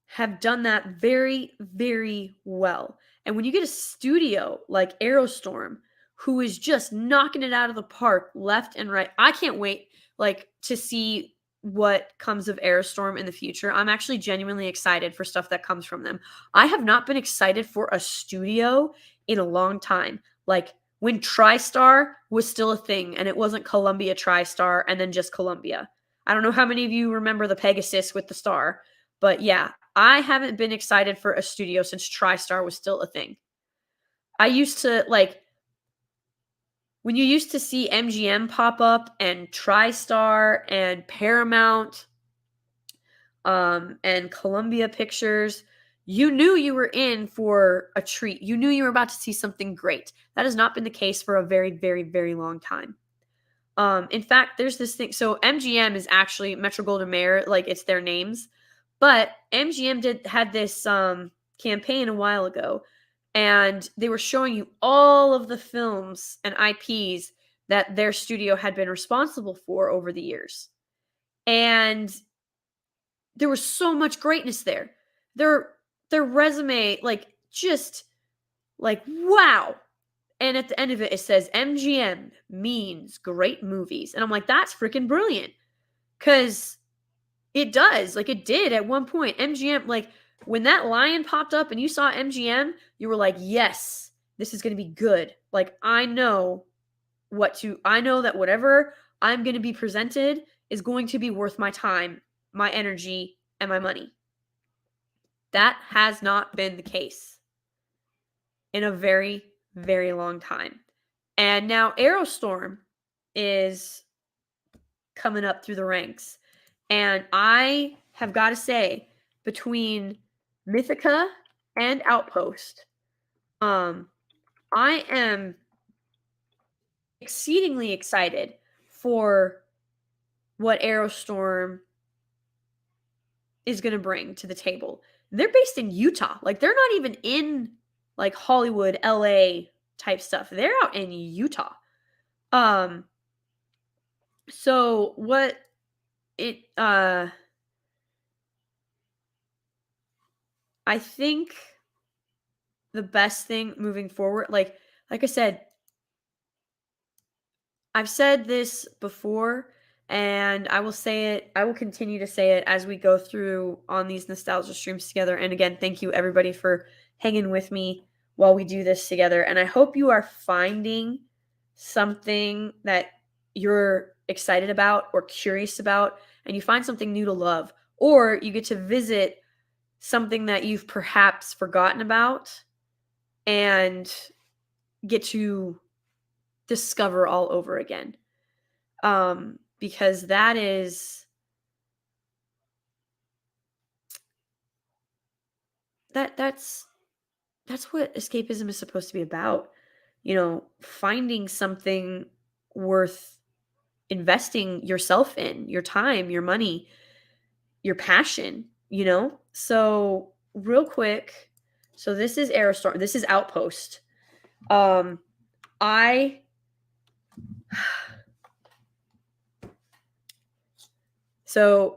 have done that very, very well. And when you get a studio like Arrowstorm, who is just knocking it out of the park left and right, I can't wait to see what comes of Arrowstorm in the future. I'm actually genuinely excited for stuff that comes from them. I have not been excited for a studio in a long time. Like when TriStar was still a thing and it wasn't Columbia TriStar and then just Columbia. I don't know how many of you remember the Pegasus with the star, but yeah, I haven't been excited for a studio since TriStar was still a thing. I used to when you used to see MGM pop up and TriStar and Paramount and Columbia Pictures, you knew you were in for a treat. You knew you were about to see something great. That has not been the case for a very, very, very long time. In fact, there's this thing. So MGM is actually Metro Goldwyn Mayer, like it's their names. But MGM had this campaign a while ago, and they were showing you all of the films and IPs that their studio had been responsible for over the years. And there was so much greatness there. Their resume, like, just like, wow. And at the end of it, it says MGM means great movies. And I'm like, that's freaking brilliant. Because it does. Like, it did at one point. MGM, like, when that lion popped up and you saw MGM, you were like, yes, this is going to be good. Like, I know that whatever I'm going to be presented is going to be worth my time, my energy, and my money. That has not been the case in a very, very long time. And now Arrowstorm is coming up through the ranks. And I have got to say, between Mythica and Outpost, I am exceedingly excited for what Arrowstorm is going to bring to the table. They're based in Utah. Like, they're not even in, like, Hollywood, LA type stuff. They're out in Utah. So what it, I think the best thing moving forward, like I said, I've said this before, and I will say it, I will continue to say it as we go through on these nostalgia streams together. And again, thank you everybody for hanging with me while we do this together. And I hope you are finding something that you're excited about or curious about, and you find something new to love, or you get to visit something that you've perhaps forgotten about and get to discover all over again. Because that's what escapism is supposed to be about. You know, finding something worth investing yourself in, your time, your money, your passion, you know? So real quick, so this is Arrowstorm, this is Outpost. So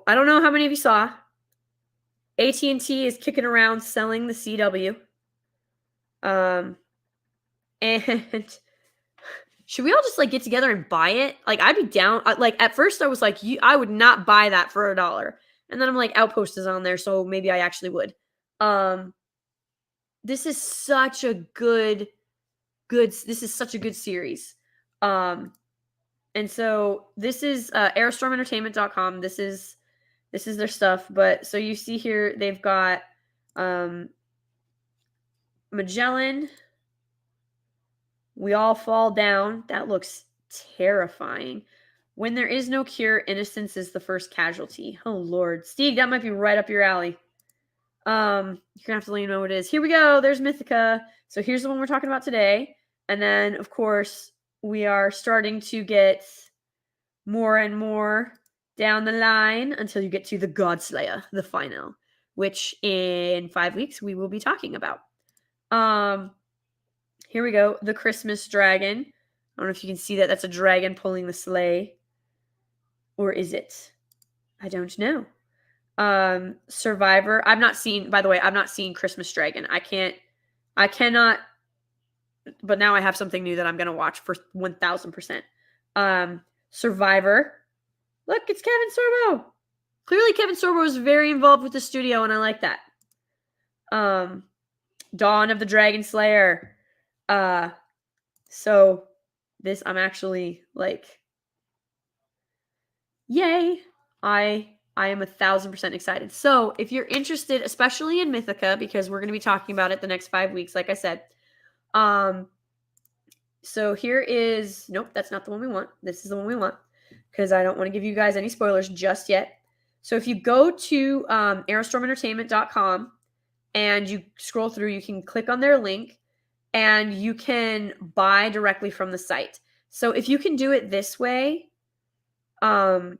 I don't know how many of you saw, AT&T is kicking around selling the CW. And should we all just like get together and buy it? Like, I'd be down. Like, at first I was like, I would not buy that for $1. And then I'm like, Outpost is on there, so maybe I actually would. This is such a good this is such a good series. And so this is Arrowstormentertainment.com. This is their stuff. But so you see here, they've got Magellan, We All Fall Down. That looks terrifying. When There Is No Cure, Innocence is the First Casualty. Oh, Lord. Steve, that might be right up your alley. You're going to have to let me know what it is. Here we go. There's Mythica. So here's the one we're talking about today. And then, of course, we are starting to get more and more down the line until you get to the Godslayer, the final, which in 5 weeks we will be talking about. Here we go. The Christmas Dragon. I don't know if you can see that. That's a dragon pulling the sleigh. Or is it? I don't know. Survivor. I've not seen Christmas Dragon. I cannot, but now I have something new that I'm going to watch for 1000%. Survivor. Look, it's Kevin Sorbo. Clearly Kevin Sorbo is very involved with the studio, and I like that. Dawn of the Dragon Slayer. So this, I'm actually like, yay. I am 1000% excited. So if you're interested, especially in Mythica, because we're going to be talking about it the next 5 weeks, like I said. So here is, nope, that's not the one we want. This is the one we want, because I don't want to give you guys any spoilers just yet. So if you go to Arrowstormentertainment.com and you scroll through, you can click on their link and you can buy directly from the site. So if you can do it this way, I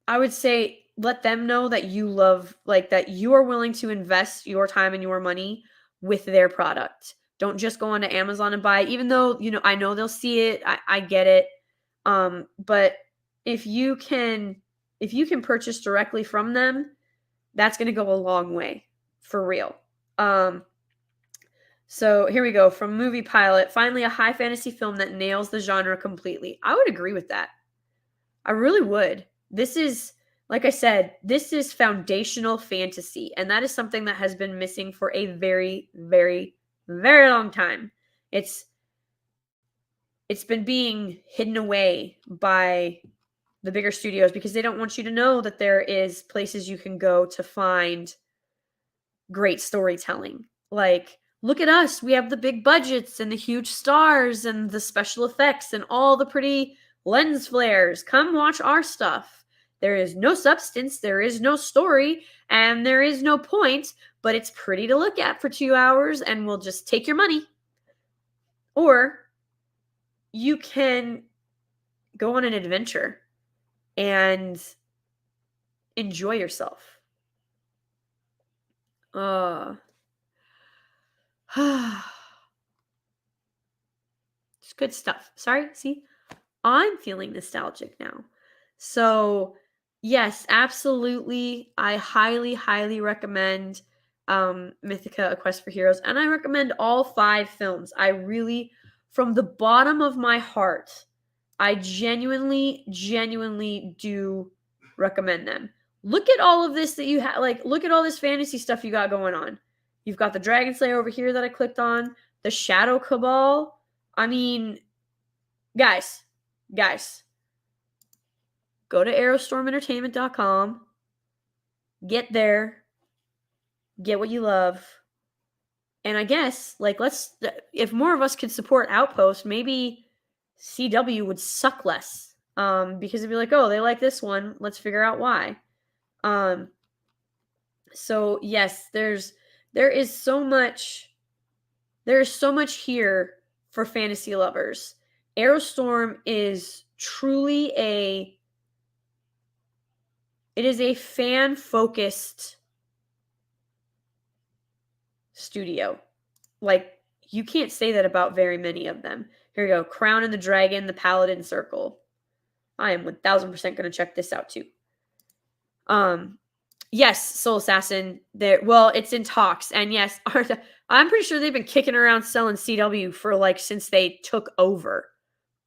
would say let them know that you love, like, that you are willing to invest your time and your money with their product. Don't just go onto Amazon and buy, even though, you know, I know they'll see it. I get it. But if you can purchase directly from them, that's going to go a long way, for real. So here we go. From Movie Pilot, finally a high fantasy film that nails the genre completely. I would agree with that. I really would. This is, like I said, this is foundational fantasy, and that is something that has been missing for a very, very, very long time. It's been being hidden away by the bigger studios because they don't want you to know that there is places you can go to find great storytelling. Like, look at us. We have the big budgets and the huge stars and the special effects and all the pretty lens flares. Come watch our stuff. There is no substance, there is no story, and there is no point, but it's pretty to look at for 2 hours and we'll just take your money. Or you can go on an adventure and enjoy yourself. It's good stuff. Sorry, see? I'm feeling nostalgic now. So, yes, absolutely. I highly, highly recommend Mythica, A Quest for Heroes. And I recommend all 5 films. I really, from the bottom of my heart, I genuinely, genuinely do recommend them. Look at all of this that you have. Like, look at all this fantasy stuff you got going on. You've got the Dragon Slayer over here that I clicked on. The Shadow Cabal. I mean, guys, go to Arrowstormentertainment.com. Get there. Get what you love. And I guess, like, if more of us could support Outpost, maybe CW would suck less. Because it'd be like, oh, they like this one. Let's figure out why. So yes, there is so much here for fantasy lovers. Arrowstorm is truly a fan-focused studio. Like, you can't say that about very many of them. Here we go. Crown and the Dragon, the Paladin Circle. I am 1000% going to check this out too. Yes, Soul Assassin. It's in talks, and yes, I'm pretty sure they've been kicking around selling CW for like since they took over.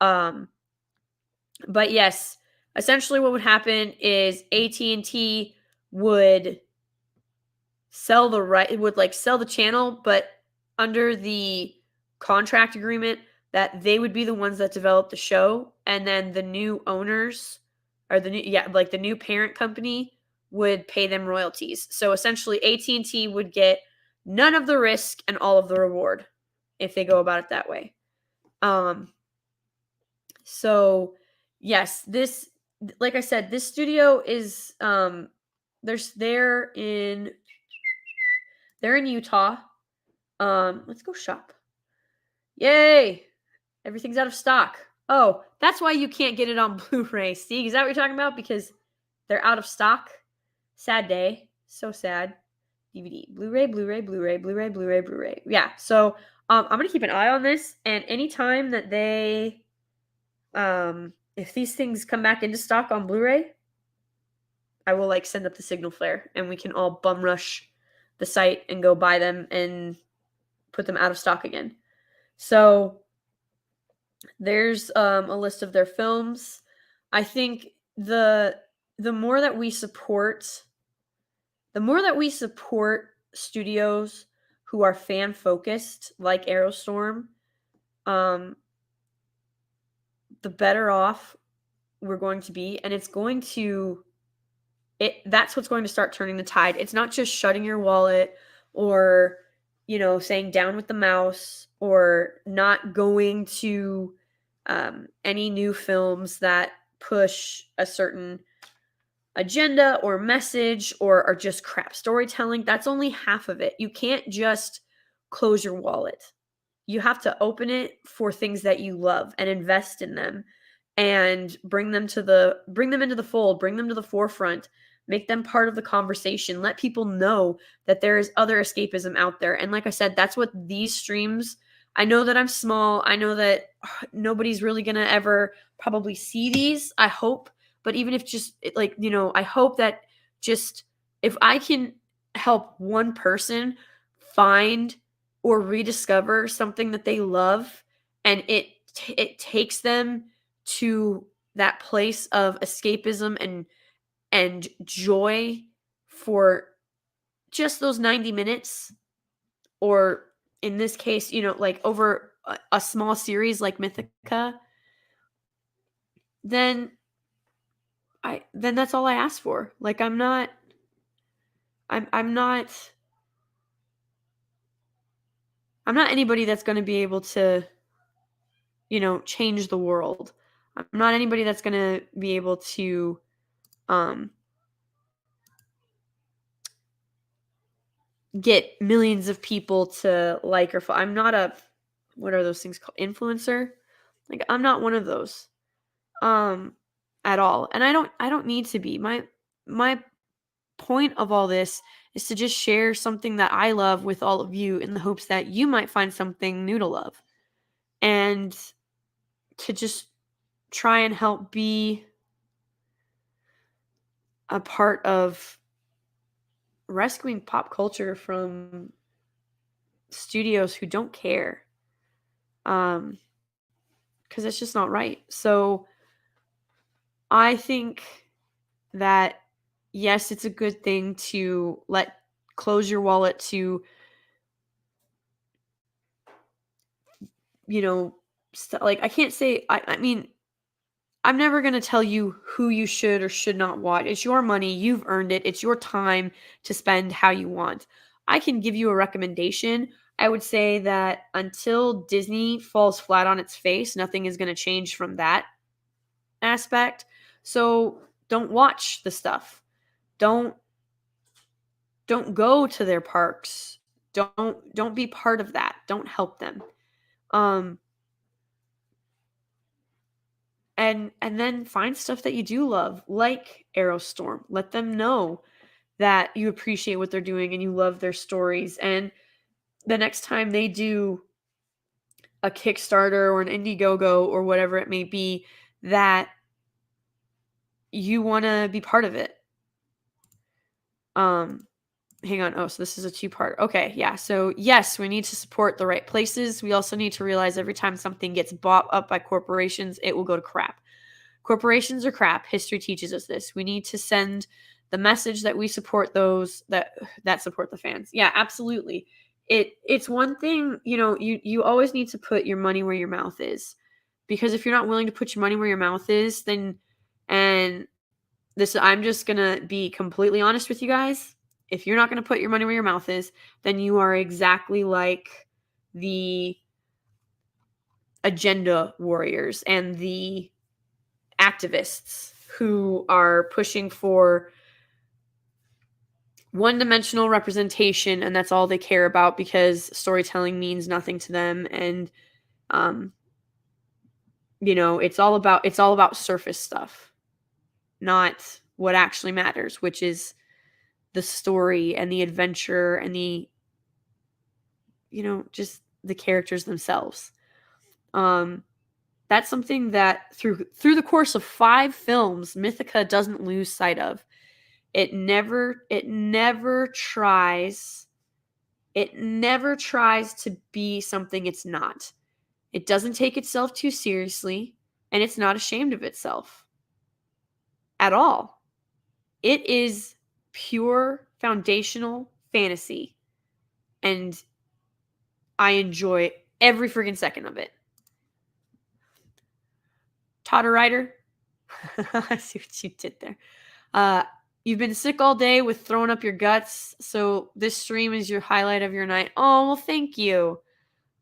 But yes, essentially what would happen is AT&T would sell the channel, but under the contract agreement that they would be the ones that develop the show, and then the new owners or the new parent company would pay them royalties. So essentially AT&T would get none of the risk and all of the reward if they go about it that way. So yes, this, like I said, this studio is they're in Utah. Let's go shop. Yay! Everything's out of stock. Oh, that's why you can't get it on Blu-ray. Steve, is that what you're talking about? Because they're out of stock? Sad day. So sad. DVD. Blu-ray. Yeah, so I'm going to keep an eye on this, and anytime that they if these things come back into stock on Blu-ray, I will like send up the signal flare and we can all bum rush the site and go buy them and put them out of stock again. So there's a list of their films. I think the more that we support studios who are fan focused like Arrowstorm, the better off we're going to be, and that's what's going to start turning the tide. It's not just shutting your wallet or, saying down with the mouse or not going to any new films that push a certain agenda or message or just crap storytelling, that's only half of it. You can't just close your wallet. You have to open it for things that you love and invest in them and bring them into the fold, bring them to the forefront, make them part of the conversation, let people know that there is other escapism out there. And like I said, that's what these streams, I know that I'm small. I know that nobody's really going to ever probably see these, I hope. But even if just like, I hope that just if I can help one person find or rediscover something that they love, and it takes them to that place of escapism and joy for just those 90 minutes, or in this case, like over a small series like Mythica, then that's all I ask for. Like I'm not anybody that's going to be able to, change the world. I'm not anybody that's going to be able to get millions of people to like or follow. I'm not a, what are those things called? Influencer? Like I'm not one of those at all. And I don't need to be. My point of all this is to just share something that I love with all of you in the hopes that you might find something new to love. And to just try and help be a part of rescuing pop culture from studios who don't care. Because it's just not right. So I think that, yes, it's a good thing to close your wallet to, like I can't say, I mean, I'm never going to tell you who you should or should not watch. It's your money. You've earned it. It's your time to spend how you want. I can give you a recommendation. I would say that until Disney falls flat on its face, nothing is going to change from that aspect. So don't watch the stuff. Don't go to their parks. Don't be part of that. Don't help them. And then find stuff that you do love, like Arrowstorm. Let them know that you appreciate what they're doing and you love their stories. And the next time they do a Kickstarter or an Indiegogo or whatever it may be, that you want to be part of it. Hang on. Oh, so this is a two-part. Okay, yeah. So yes, we need to support the right places. We also need to realize every time something gets bought up by corporations, it will go to crap. Corporations are crap. History teaches us this. We need to send the message that we support those that support the fans. Yeah, absolutely. It's one thing, you always need to put your money where your mouth is. Because if you're not willing to put your money where your mouth is, then, and this, I'm just going to be completely honest with you guys. If you're not going to put your money where your mouth is, then you are exactly like the agenda warriors and the activists who are pushing for one-dimensional representation, and that's all they care about because storytelling means nothing to them. And it's all about surface stuff, not what actually matters, which is the story and the adventure and the just the characters themselves. That's something that through the course of 5 films, Mythica doesn't lose sight of. It never tries to be something it's not. It doesn't take itself too seriously, and it's not ashamed of itself at all. It is pure foundational fantasy, and I enjoy every freaking second of it. Totter Rider, I see what you did there. You've been sick all day with throwing up your guts, so this stream is your highlight of your night. Oh, well, thank you.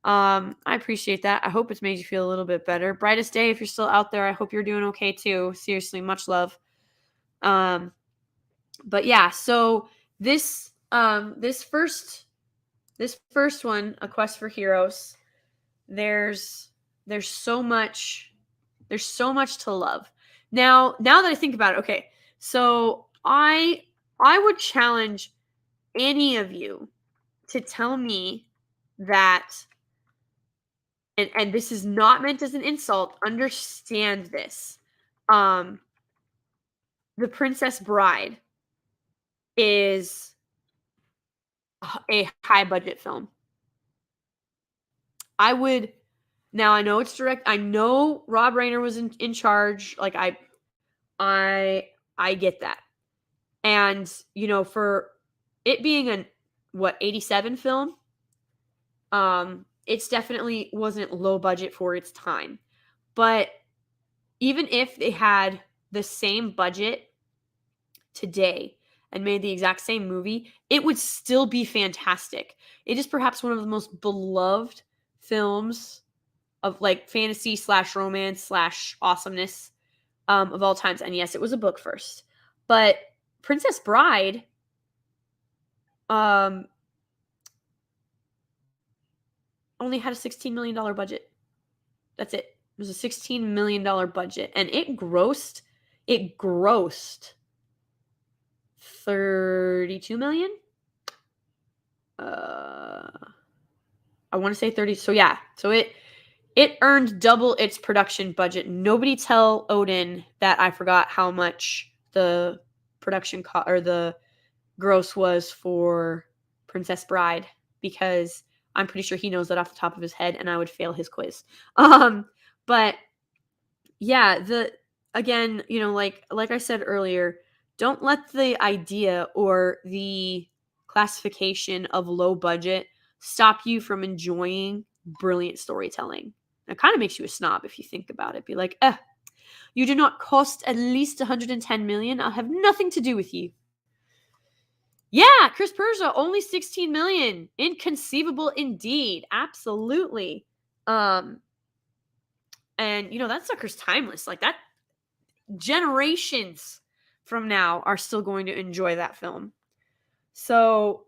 I appreciate that. I hope it's made you feel a little bit better. Brightest day, if you're still out there, I hope you're doing okay too. Seriously, much love. But yeah, so this first one, A Quest for Heroes, there's so much to love. Now that I think about it, okay, so I would challenge any of you to tell me that, and this is not meant as an insult, understand this. The Princess Bride is a high budget film. I know it's direct. I know Rob Reiner was in charge. Like I get that. And, for it being a 87 film, it's definitely wasn't low budget for its time. But even if they had the same budget today and made the exact same movie, it would still be fantastic. It is perhaps one of the most beloved films of like fantasy / romance / awesomeness of all times. And yes, it was a book first, but Princess Bride only had a $16 million budget. That's it. It was a $16 million budget, and it grossed 32 million. I want to say 30. So yeah, so it earned double its production budget. Nobody tell Odin that I forgot how much the production or the gross was for Princess Bride, because I'm pretty sure he knows that off the top of his head, and I would fail his quiz. But yeah, again, like I said earlier, don't let the idea or the classification of low budget stop you from enjoying brilliant storytelling. It kind of makes you a snob if you think about it. Be like, you do not cost at least 110 million. I'll have nothing to do with you. Yeah, Chris Persia, only 16 million. Inconceivable indeed. Absolutely. And that sucker's timeless. Like that, generations from now are still going to enjoy that film. So,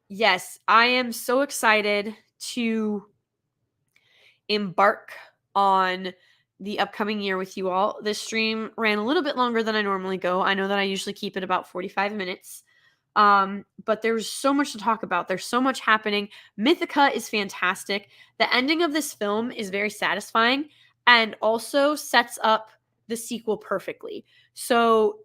yes, I am so excited to embark on the upcoming year with you all. This stream ran a little bit longer than I normally go. I know that I usually keep it about 45 minutes. But there's so much to talk about. There's so much happening. Mythica is fantastic. The ending of this film is very satisfying and also sets up the sequel perfectly. So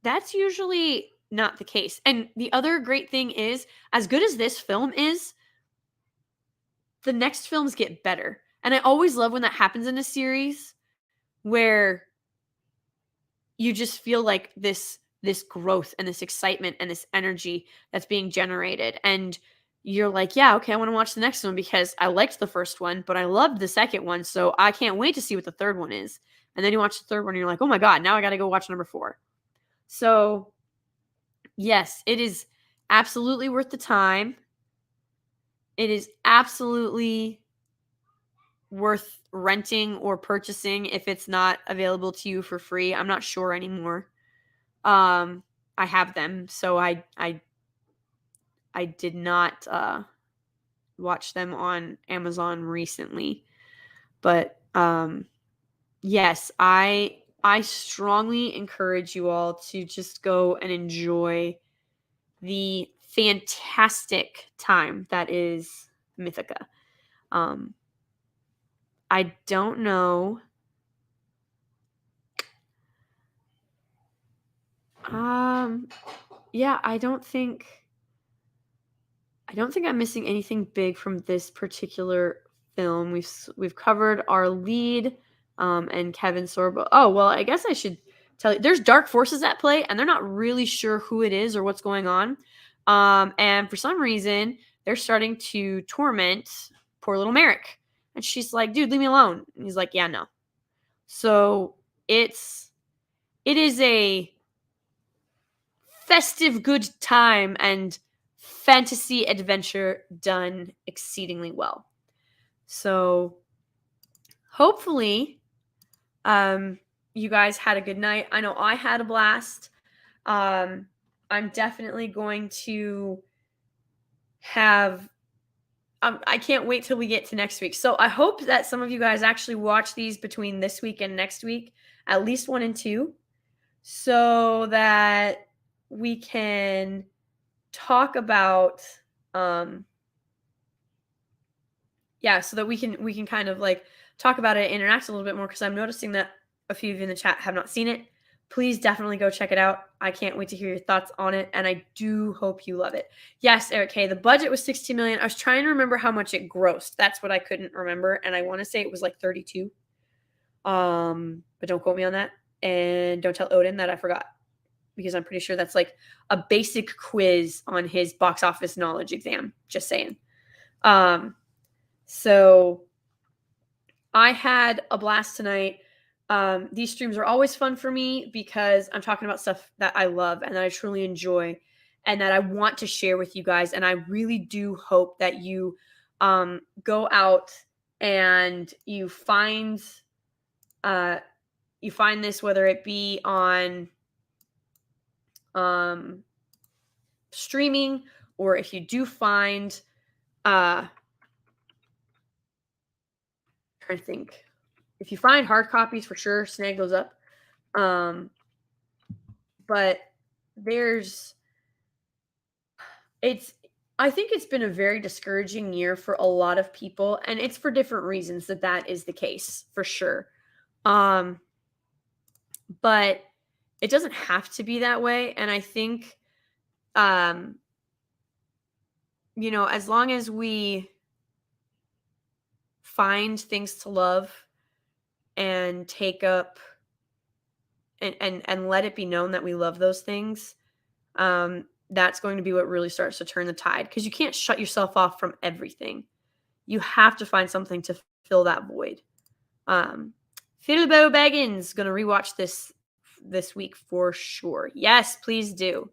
that's usually not the case. And the other great thing is, as good as this film is, the next films get better. And I always love when that happens in a series, where you just feel like this growth and this excitement and this energy that's being generated. And you're like, yeah, okay, I want to watch the next one because I liked the first one, but I loved the second one. So I can't wait to see what the third one is. And then you watch the third one and you're like, oh my God, now I got to go watch number 4. So yes, it is absolutely worth the time. It is absolutely worth renting or purchasing if it's not available to you for free. I'm not sure anymore. I have them, so I did not watch them on Amazon recently. But yes, I strongly encourage you all to just go and enjoy the fantastic time that is Mythica. I don't know. Yeah, I don't think I'm missing anything big from this particular film. We've covered our lead, and Kevin Sorbo. Oh, well, I guess I should tell you, there's dark forces at play, and they're not really sure who it is or what's going on. And for some reason, they're starting to torment poor little Marek. And she's like, dude, leave me alone. And he's like, yeah, no. So it is a festive good time and fantasy adventure done exceedingly well. So hopefully you guys had a good night. I know I had a blast. I'm definitely going to have I can't wait till we get to next week. So I hope that some of you guys actually watch these between this week and next week, at least 1 and 2, so that we can talk about so that we can kind of like talk about it and interact a little bit more, because I'm noticing that a few of you in the chat have not seen it. Please definitely go check it out. I can't wait to hear your thoughts on it, and I do hope you love it. Yes, Eric K. The budget was $16 million. I was trying to remember how much it grossed. That's what I couldn't remember, and I want to say it was like 32. But don't quote me on that, and don't tell Odin that I forgot, because I'm pretty sure that's like a basic quiz on his box office knowledge exam. Just saying. So I had a blast tonight. These streams are always fun for me because I'm talking about stuff that I love and that I truly enjoy and that I want to share with you guys. And I really do hope that you go out and you find this, whether it be on streaming, or if you do find trying to think. If you find hard copies, for sure, snag those up. But I think it's been a very discouraging year for a lot of people, and it's for different reasons that is the case, for sure. But it doesn't have to be that way, and I think, as long as we find things to love and take up and let it be known that we love those things, that's going to be what really starts to turn the tide, because you can't shut yourself off from everything. You have to find something to fill that void. Philbo Baggins gonna rewatch this week for sure. Yes, please do.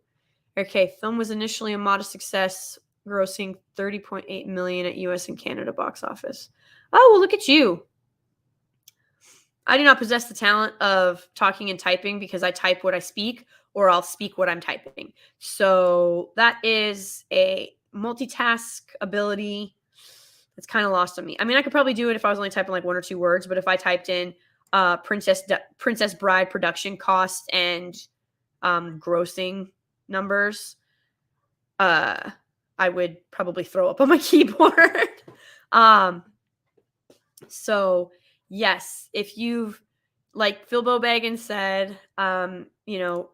Okay, film was initially a modest success, grossing $30.8 million at US and Canada box office. Oh, well, look at you. I do not possess the talent of talking and typing, because I type what I speak, or I'll speak what I'm typing. So that is a multitask ability that's kind of lost on me. I mean, I could probably do it if I was only typing like 1 or 2 words, but if I typed in Princess Bride production cost and grossing numbers, I would probably throw up on my keyboard. So yes, if you've, like Philbo Baggins said,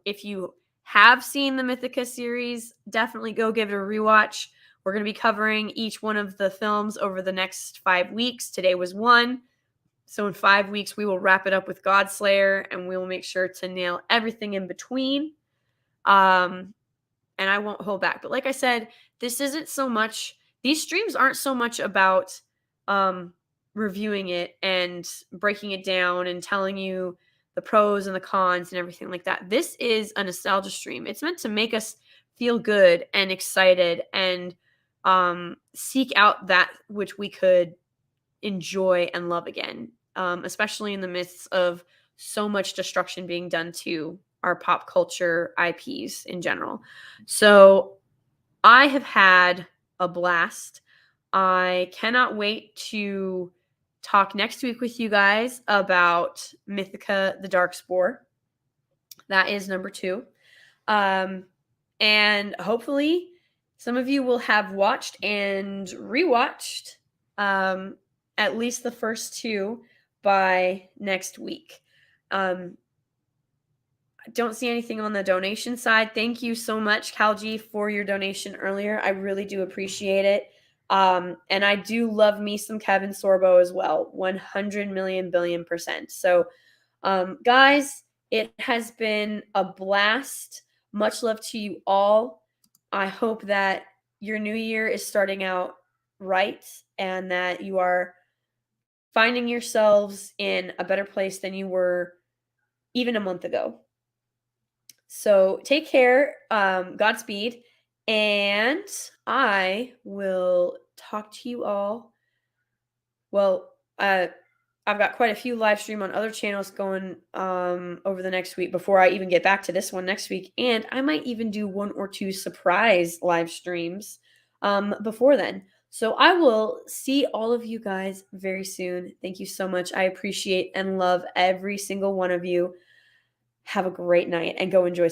if you have seen the Mythica series, definitely go give it a rewatch. We're going to be covering each one of the films over the next 5 weeks. Today was 1. So in 5 weeks, we will wrap it up with Godslayer, and we will make sure to nail everything in between. And I won't hold back. But like I said, these streams aren't so much about reviewing it and breaking it down and telling you the pros and the cons and everything like that. This is a nostalgia stream. It's meant to make us feel good and excited and seek out that which we could enjoy and love again, especially in the midst of so much destruction being done to our pop culture IPs in general. So I have had a blast. I cannot wait to talk next week with you guys about Mythica, the Darkspawn. That is number 2. And hopefully some of you will have watched and rewatched at least the first 2 by next week. I don't see anything on the donation side. Thank you so much, Calgie, for your donation earlier. I really do appreciate it. And I do love me some Kevin Sorbo as well. 100 million billion %. So, guys, it has been a blast. Much love to you all. I hope that your new year is starting out right and that you are finding yourselves in a better place than you were even a month ago. So take care. Godspeed. And I will talk to you all. Well, I've got quite a few live stream on other channels going over the next week before I even get back to this one next week. And I might even do 1 or 2 surprise live streams before then. So I will see all of you guys very soon. Thank you so much. I appreciate and love every single one of you. Have a great night and go enjoy